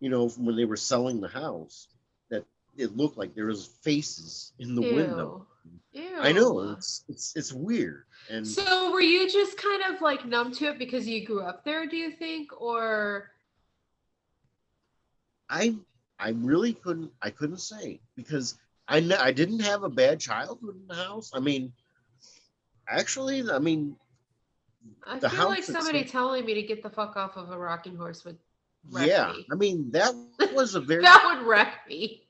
when they were selling the house, that it looked like there was faces in the window. Ew. I know Ew. it's weird, and So were you just kind of like numb to it because you grew up there, do you think? Or I I really couldn't say because I didn't have a bad childhood in the house. I mean, actually, I mean I the feel like house somebody itself. telling me to get the fuck off of a rocking horse would wreck Yeah, me. I mean that was a very That would wreck me.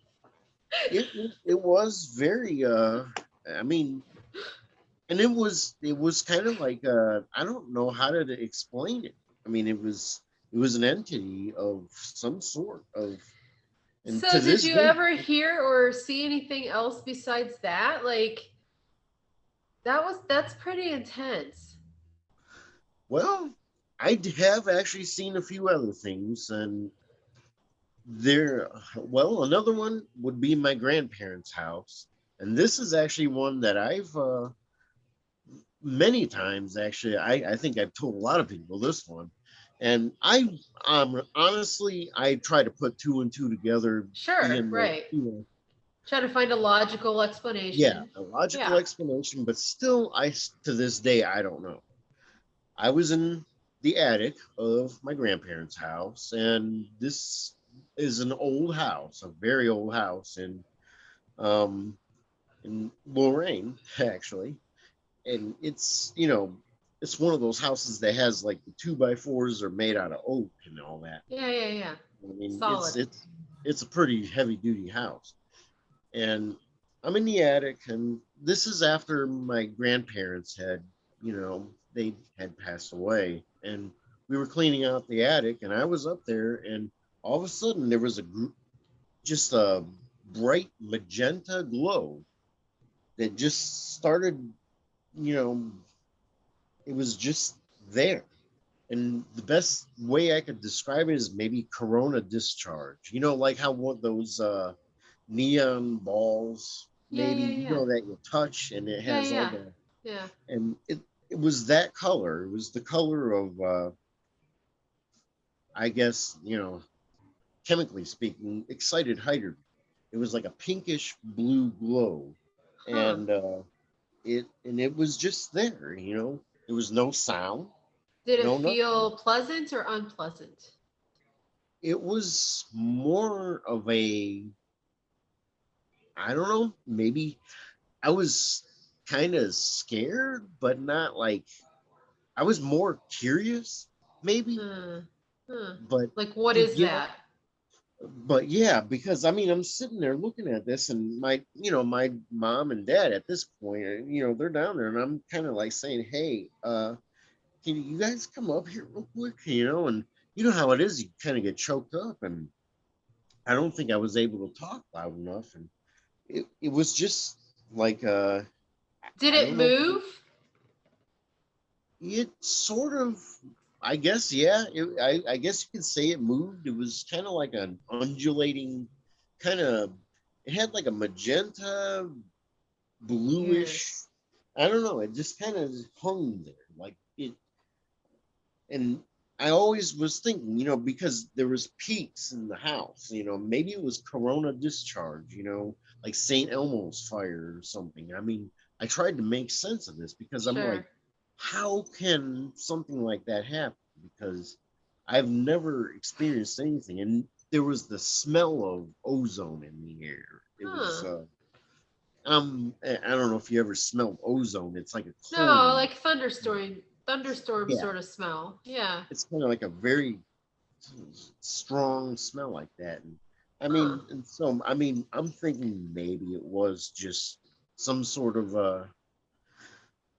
it was very I mean, and it was kind of like I don't know how to explain it. I mean, it was an entity of some sort of, and So to did this you day. ever hear or see anything else besides that? Like that's pretty intense. Well, have actually seen a few other things, and there, well, another one would be my grandparents' house, and this is actually one that I've many times actually. I think I've told a lot of people this one, and honestly I try to put two and two together, Sure, being like, right. Try to find a logical yeah, explanation. a logical Yeah. explanation, but still, to this day I don't know. I was in the attic of my grandparents' house, and this is an old house, a very old house um in Lorraine, actually. And it's one of those houses that has like the two by fours are made out of oak and all that. Yeah, yeah, yeah. I mean, Solid. it's a pretty heavy duty house. And I'm in the attic, and this is after my grandparents they had passed away, and we were cleaning out the attic, and I was up there, and all of a sudden there was just a bright magenta glow that just started, you know, it was just there. And the best way I could describe it is maybe corona discharge. Like how what those neon balls, Yeah, maybe, yeah, yeah. that you touch, and it Yeah, has all yeah. the, Yeah. and it was that color. It was the color of I guess, chemically speaking, excited hydrogen. It was like a pinkish blue glow, Huh. and it was just there. There was no sound, Did it no nothing. feel pleasant or unpleasant? It was more of a, I don't know, maybe I was kind of scared, but not like, I was more curious, maybe. Huh. Huh. But Like what it, is yeah, that? but yeah, because I mean, I'm sitting there looking at this, and my mom and dad at this point, they're down there, and I'm kind of like saying, "Hey, can you guys come up here real quick?" And you know how it is, you kind of get choked up, and I don't think I was able to talk loud enough, and it was just like Did I it don't know. move? It sort of, I guess, yeah. I guess you could say it moved. It was kind of like an undulating kind of. It had like a magenta, Weird. bluish. I don't know. It just kind of hung there, like it. And I always was thinking, because there was peaks in the house. Maybe it was corona discharge. Like St. Elmo's fire or something. I mean, I tried to make sense of this because I'm like, Sure. how can something like that happen? Because I've never experienced anything. And there was the smell of ozone in the air. It was, Huh. I don't know if you ever smelled ozone. It's like a No, coal. like thunderstorm Yeah, sort of smell. Yeah. it's kind of like a very strong smell like that. And I Huh. mean, and so, I mean, I'm thinking maybe it was just some sort of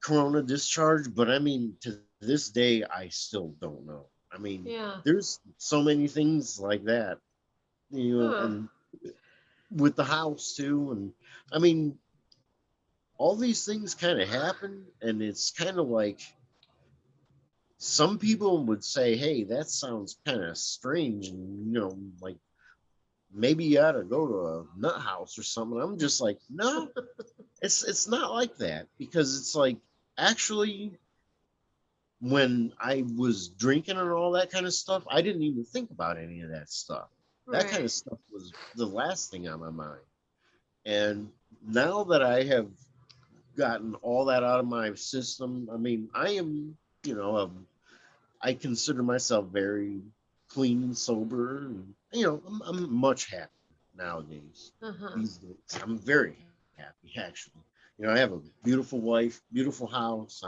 corona discharge, but I mean, to this day, I still don't know. I mean, Yeah. there's so many things like that, Huh. and with the house too. And I mean, all these things kind of happen, and it's kind of like some people would say, "Hey, that sounds kind of strange," and like maybe you ought to go to a nut house or something. I'm just like, no, it's not like that, because it's like actually when I was drinking and all that kind of stuff, I didn't even think about any of that stuff. That kind of Right. stuff was the last thing on my mind. And now that I have gotten all that out of my system, I mean, I am, you know, I consider myself very clean and sober, and I'm much happier nowadays. Uh-huh. These days, I'm very happy actually. I have a beautiful wife, beautiful house.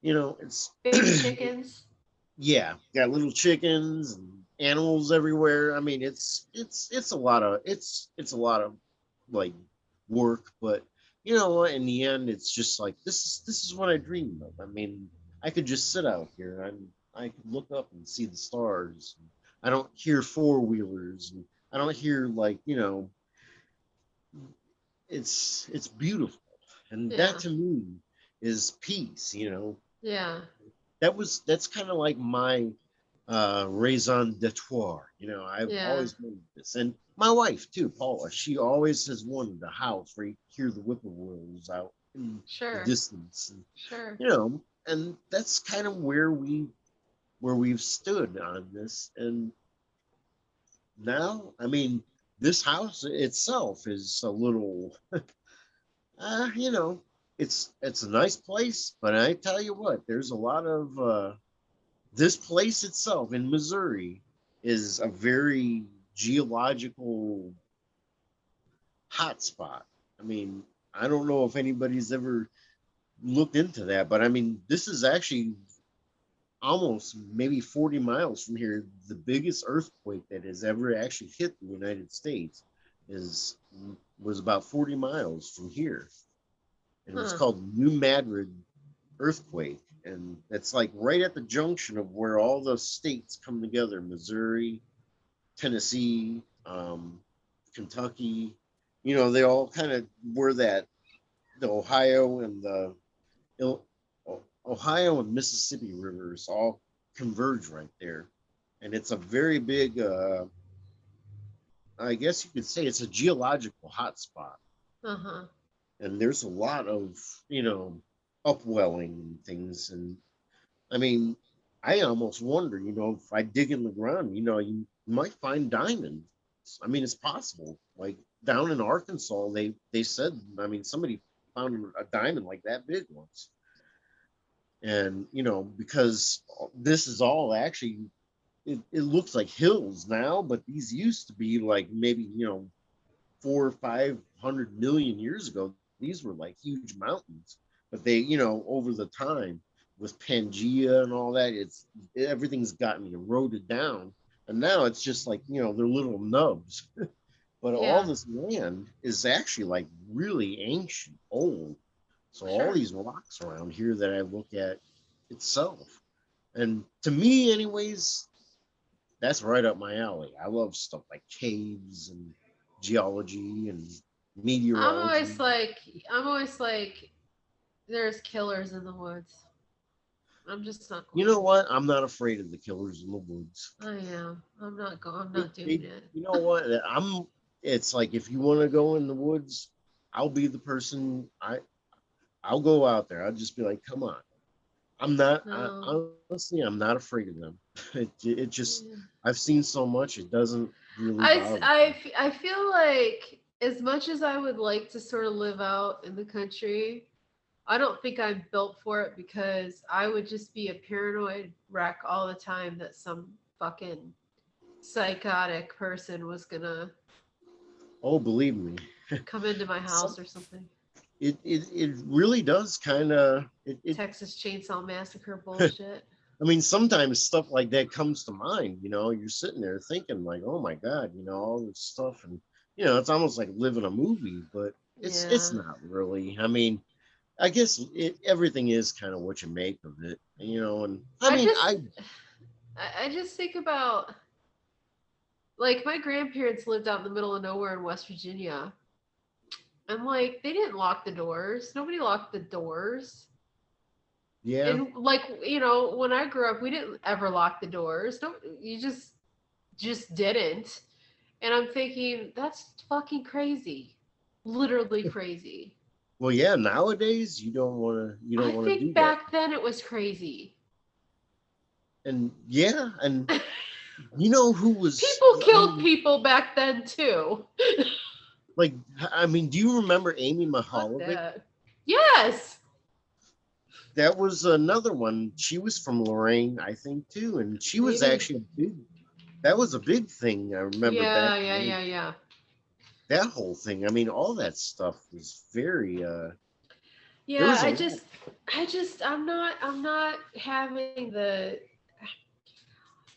It's Baby chickens. yeah, got little chickens and animals everywhere. I mean, it's a lot of it's a lot of like work, but in the end, it's just like this is what I dreamed of. I mean, I could just sit out here and I could look up and see the stars. I don't hear four wheelers, and I don't hear like it's beautiful, and that Yeah. to me is peace. Yeah. That's kind of like my raison d'etre. I've Yeah. always wanted this, and my wife too, Paula. She always has wanted a house where you hear the whippoorwills out in the Sure. distance, and Sure. that's kind of where we've stood on this. And now, I mean, this house itself is a little, uh, you know, it's a nice place, but I tell you what, there's a lot of this place itself in Missouri is a very geological hotspot. I mean, I don't know if anybody's ever looked into that, but I mean, this is actually almost maybe 40 miles from here. The biggest earthquake that has ever actually hit the United States is was about 40 miles from here, and it was Huh. called New Madrid earthquake, and it's like right at the junction of where all the states come together: Missouri, Tennessee, Kentucky. They all kind of were that the Ohio and the Ohio and Mississippi rivers all converge right there, and it's a very big. I guess you could say it's a geological hotspot, Uh-huh. and there's a lot of upwelling and things. And I mean, I almost wonder, if I dig in the ground, you might find diamonds. I mean, it's possible. Like down in Arkansas, they said, I mean, somebody found a diamond like that big once. And because this is all actually, it looks like hills now, but these used to be like maybe 400 or 500 million years ago. These were like huge mountains, but they over the time with Pangea and all that, everything's gotten eroded down, and now it's just like they're little nubs. But all Yeah. this land is actually like really ancient, old. So all Sure. these rocks around here that I look at itself, and to me, anyways, that's right up my alley. I love stuff like caves and geology and I'm meteorology. always like I'm always like there's killers in the woods. I'm just not You going. know what? I'm not afraid of the killers in the woods. I am. I'm They, not doing they, it. you know what? It's like if you want to go in the woods, I'll be the person. I'll go out there. I'll just be like, come on. I'm not. No. Honestly, I'm not afraid of them. It just Yeah. I've seen so much. It doesn't really bother me. I feel like as much as I would like to sort of live out in the country, I don't think I'm built for it because I would just be a paranoid wreck all the time that some fucking psychotic person was gonna Oh, believe me. come into my Some, house or something. it really does kind of Texas Chainsaw Massacre bullshit. I mean, sometimes stuff like that comes to mind. You're sitting there thinking like, oh my god, all this stuff, and it's almost like living a movie, but it's Yeah. not really. I mean, I guess everything is kind of what you make of it. And I I mean, just I just think about like my grandparents lived out in the middle of nowhere in West Virginia. I'm like, they didn't lock the doors. Nobody locked the doors. Yeah. And like, you know, when I grew up, we didn't ever lock the doors. No, you just didn't. And I'm thinking, that's fucking crazy. Literally crazy. Well, yeah. Nowadays, you I don't want to think do that. back then it was crazy. And yeah, and you know who was? People I killed mean, people back then too. like, I mean, do you remember Amy Fuck Mahalovic? that. Yes. That was another one. She was from Lorraine, I think, too, and she was Maybe. actually big. That was a big thing. I remember back Yeah, yeah, then. yeah, yeah. That whole thing. I mean, all that stuff was very. There Yeah, was a lot. I'm not having the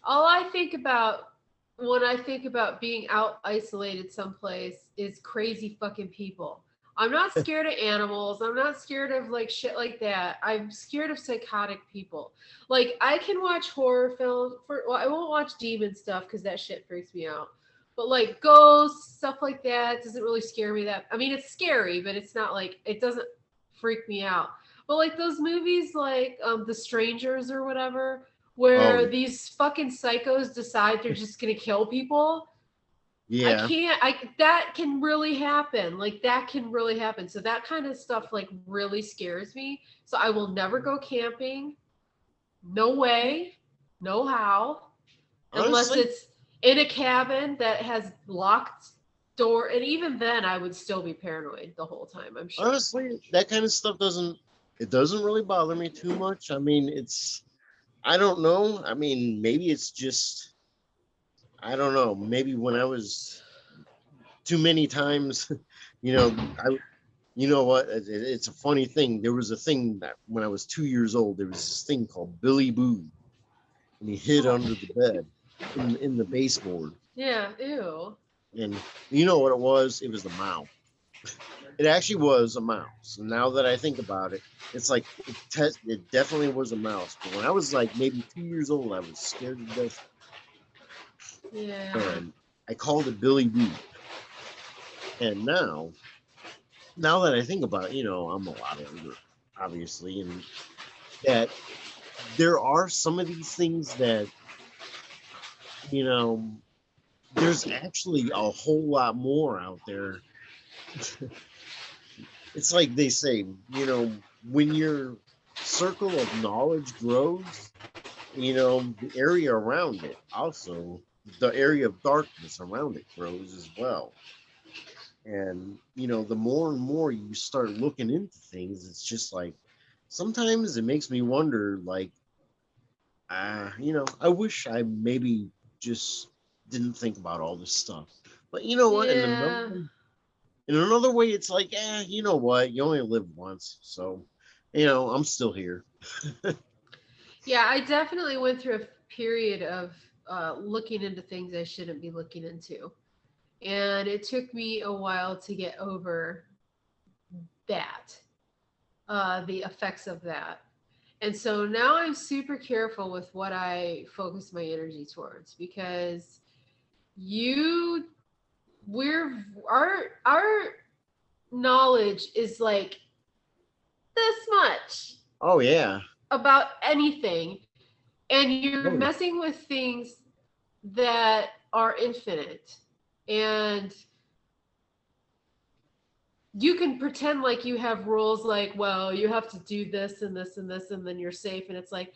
all I think about when I think about being out isolated someplace is crazy fucking people. I'm not scared of animals. I'm not scared of like shit like that. I'm scared of psychotic people. Like I can watch horror films for well, I won't watch demon stuff because that shit freaks me out. But like ghosts, stuff like that doesn't really scare me that I mean it's scary, but it's not like it doesn't freak me out. But like those movies like The Strangers or whatever, Oh where these fucking psychos decide they're just gonna kill people. I yeah. can't. I that can really happen. Like that can really happen. So that kind of stuff like really scares me. So I will never go camping. No way. No how. Unless Honestly, it's in a cabin that has locked door. And even then, I would still be paranoid the whole time. I'm sure. honestly, that kind of stuff doesn't really bother me too much. I mean, it's I don't know. I mean, maybe it's just I don't know. Maybe when I was too many times, you know, I you know what? It's a funny thing. There was a thing that when I was 2 years old, there was this thing called Billy Boo, and he hid Oh, under the bed in the baseboard. yeah. Ew. And you know what it was? It was the mouse. It actually was a mouse. And now that I think about it, it's like it definitely was a mouse. But when I was like maybe 2 years old, I was scared to death, Yeah. and I called it Billy Boo. And now that I think about it, I'm a lot older, obviously, and that there are some of these things that, you know, there's actually a whole lot more out there. It's like they say, when your circle of knowledge grows, the area around it also, the area of darkness around it grows as well. And, the more and more you start looking into things, it's just like sometimes it makes me wonder, like, I wish I maybe just didn't think about all this stuff. But you know what? Yeah. In another way, it's like, you know what? You only live once, so I'm still here. Yeah, I definitely went through a period of looking into things I shouldn't be looking into. And it took me a while to get over that, the effects of that. And so now I'm super careful with what I focus my energy towards because you, our knowledge is like this much Oh yeah. about anything. And you're Oh yeah. messing with things that are infinite. And you can pretend like you have rules like, well, you have to do this and this and this, and then you're safe. And it's like,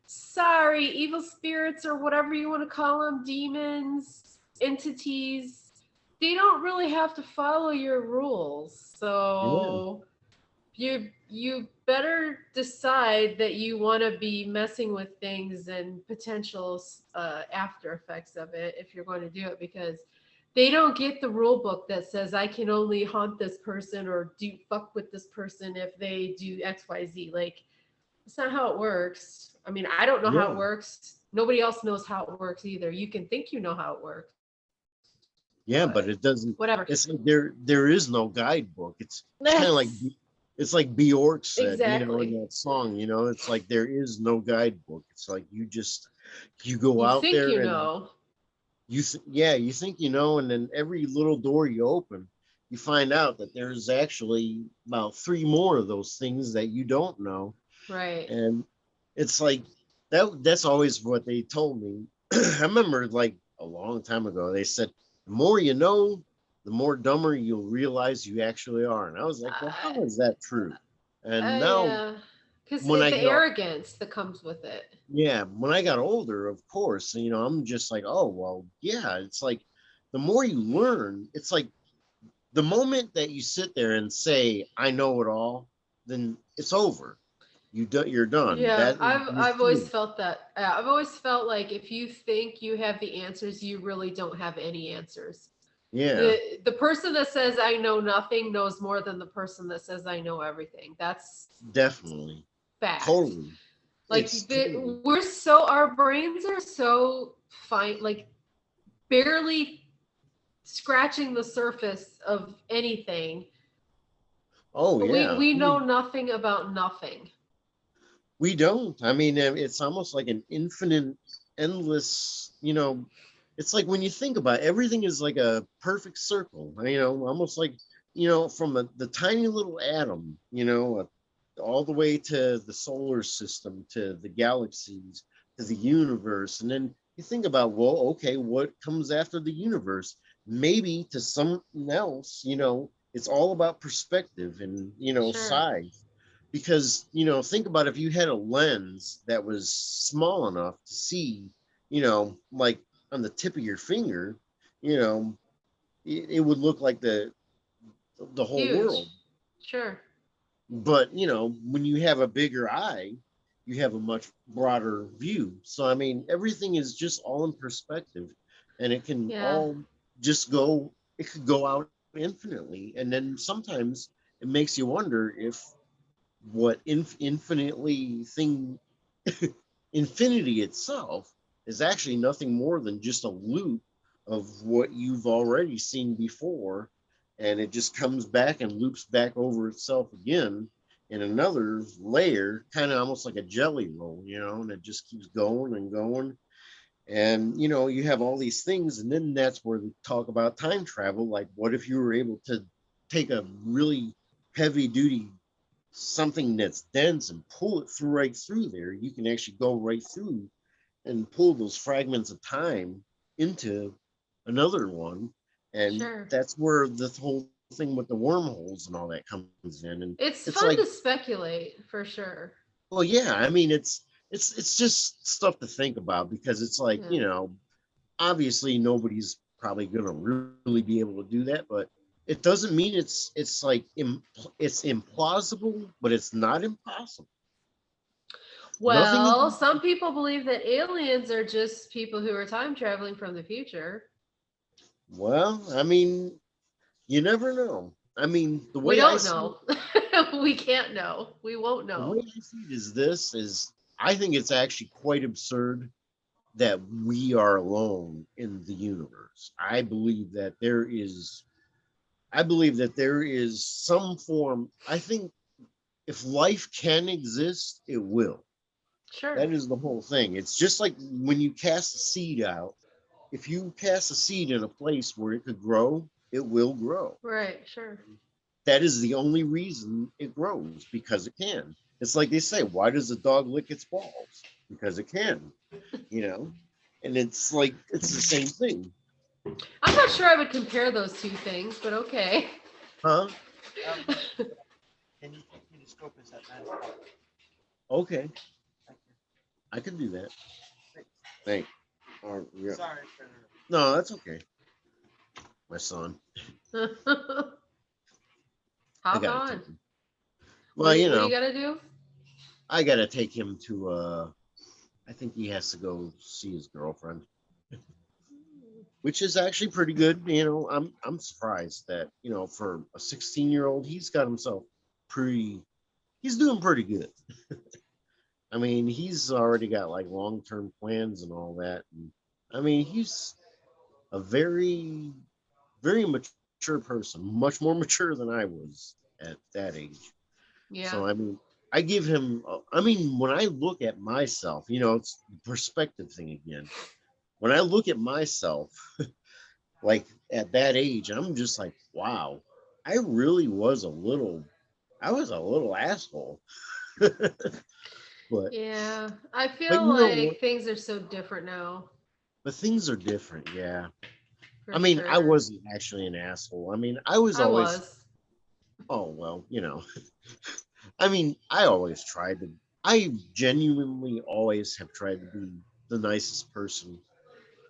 sorry, evil spirits or whatever you want to call them, demons, entities, they don't really have to follow your rules. Yeah. So you better decide that you want to be messing with things and potential after effects of it if you're going to do it because they don't get the rule book that says I can only haunt this person or do fuck with this person if they do XYZ. Like it's not how it works. I mean, I don't know how it Yeah. works. Nobody else knows how it works either. You can think you know how it works, but Yeah, but it whatever. doesn't. It's like there is no guidebook. It's kind of like That's it's like Bjork said, in exactly. that song. It's like there is no guidebook. It's like you go You out think there you and know. you think and then every little door you open, you find out that there's actually about three more of those things that you don't know. Right. And it's like that's always what they told me. I remember like a long time ago, they said, the more you know, the more dumber you'll realize you actually are. And I was like, well, how is that true? And now Yeah. Because when I the get all, arrogance that comes with it. yeah, when I got older, of course, I'm just like, oh, well, yeah, it's like the more you learn, it's like the moment that you sit there and say, I know it all, then it's over. You're done. Yeah, That you're I've always through. felt that. I've always felt like if you think you have the answers, you really don't have any answers. Yeah, The person that says I know nothing knows more than the person that says I know everything. That's definitely. fact. Totally. Like It's totally. our brains are so fine, like barely scratching the surface of anything. Oh yeah. We know nothing about nothing. We don't. I mean, it's almost like an infinite, endless. It's like when you think about it, everything is like a perfect circle. Almost like from the tiny little atom. All the way to the solar system, to the galaxies, to the universe, and then you think about, well, okay, what comes after the universe? Maybe to something else. It's all about perspective and Sure. size because think about if you had a lens that was small enough to see like on the tip of your finger, you know it would look like the whole Huge. world. Sure. But when you have a bigger eye, you have a much broader view. So I mean, everything is just all in perspective, and it can Yeah. all just go it could go out infinitely. And then sometimes it makes you wonder if what infinitely thing infinity itself is actually nothing more than just a loop of what you've already seen before, and it just comes back and loops back over itself again in another layer, kind of almost like a jelly roll, and it just keeps going and going. And you have all these things, and then that's where we talk about time travel. Like, what if you were able to take a really heavy duty something that's dense and pull it through right through there? You can actually go right through and pull those fragments of time into another one. And Sure. that's where the whole thing with the wormholes and all that comes in. And it's It's like, fun to speculate for sure. well, yeah, I mean, it's just stuff to think about because it's like, Yeah. obviously nobody's probably going to really be able to do that, but it doesn't mean it's like it's implausible, but it's not impossible. Nothing is Well, some people believe that aliens are just people who are time traveling from the future. well, I mean, you never know. I mean, We don't know. We can't know. We won't the way know. I see it is this is I think it's actually quite absurd that we are alone in the universe. I believe that there is some form. I think if life can exist, it will. Sure. That is the whole thing. It's just like when you cast a seed out. If you cast a seed in a place where it could grow, it will grow. Right. Sure. That is the only reason it grows, because it can. It's like they say, why does a dog lick its balls? Because it can, you know? And it's like, it's the same thing. I'm not sure I would compare those two things, but okay. Huh? Can you take me to scope is at 9 o'clock? Okay, I can do that. Thanks. Yeah. Sorry for the... No, that's okay. My son. I Hop gotta on. take him. Well, What do you gotta do? I gotta take him to I think he has to go see his girlfriend, which is actually pretty good. I'm surprised that, for a 16-year-old, he's got himself pretty he's doing pretty good. I mean, he's already got like long-term plans and all that. And I mean, he's a very, very mature person, much more mature than I was at that age. So, Yeah. I mean, I give him, I mean, when I look at myself, it's the perspective thing again. When I look at myself, like at that age, I'm just like, wow. I really was a little, I was a little asshole. but Yeah, I but feel you know what? like things are so different now, But things are different. Yeah. for I mean, I sure. wasn't actually an asshole. I mean, I was I always, was. oh well, I mean, I always tried to. I genuinely always have tried to be the nicest person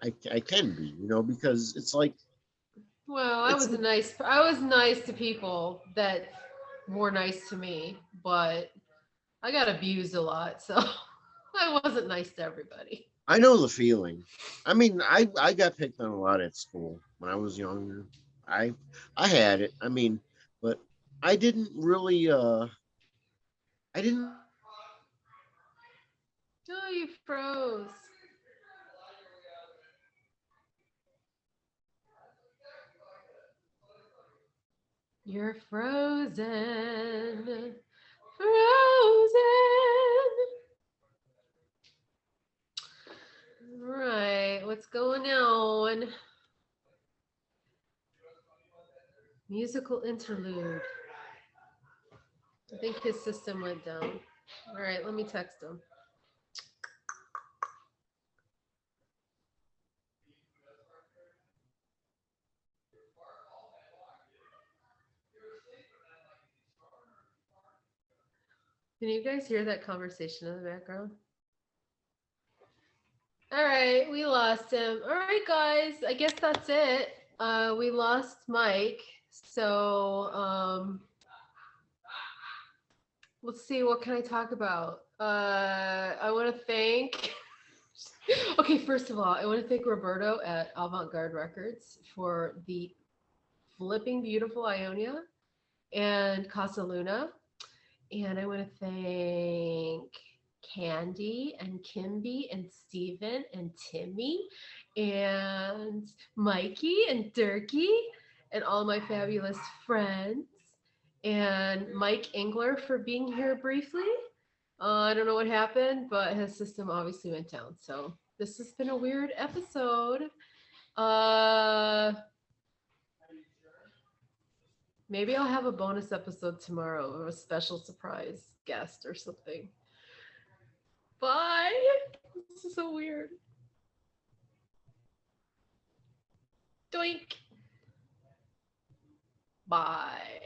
I can be, because it's like Well, it's like, I was nice to people that were nice to me, but I got abused a lot, so I wasn't nice to everybody. I know the feeling. I mean, I got picked on a lot at school when I was younger. I I had it. I mean, but I didn't really I didn't Oh, you froze. You're frozen. Frozen. Right, what's going on? Musical interlude. I think his system went down. All right, let me text him. Can you guys hear that conversation in the background? All right, we lost him. All right, guys, I guess that's it. We lost Mike. So let's see, what can I talk about? I want to thank. Okay, first of all, I want to thank Roberto at Avant Garde Records for the flipping beautiful Ionia and Casa Luna. And I want to thank Candy and Kimby and Steven and Timmy and Mikey and Durkee and all my fabulous friends and Mike Engler for being here briefly. I don't know what happened, but his system obviously went down. So this has been a weird episode. Uh, Maybe I'll have a bonus episode tomorrow of a special surprise guest or something. Bye. This is so weird. Doink. Bye.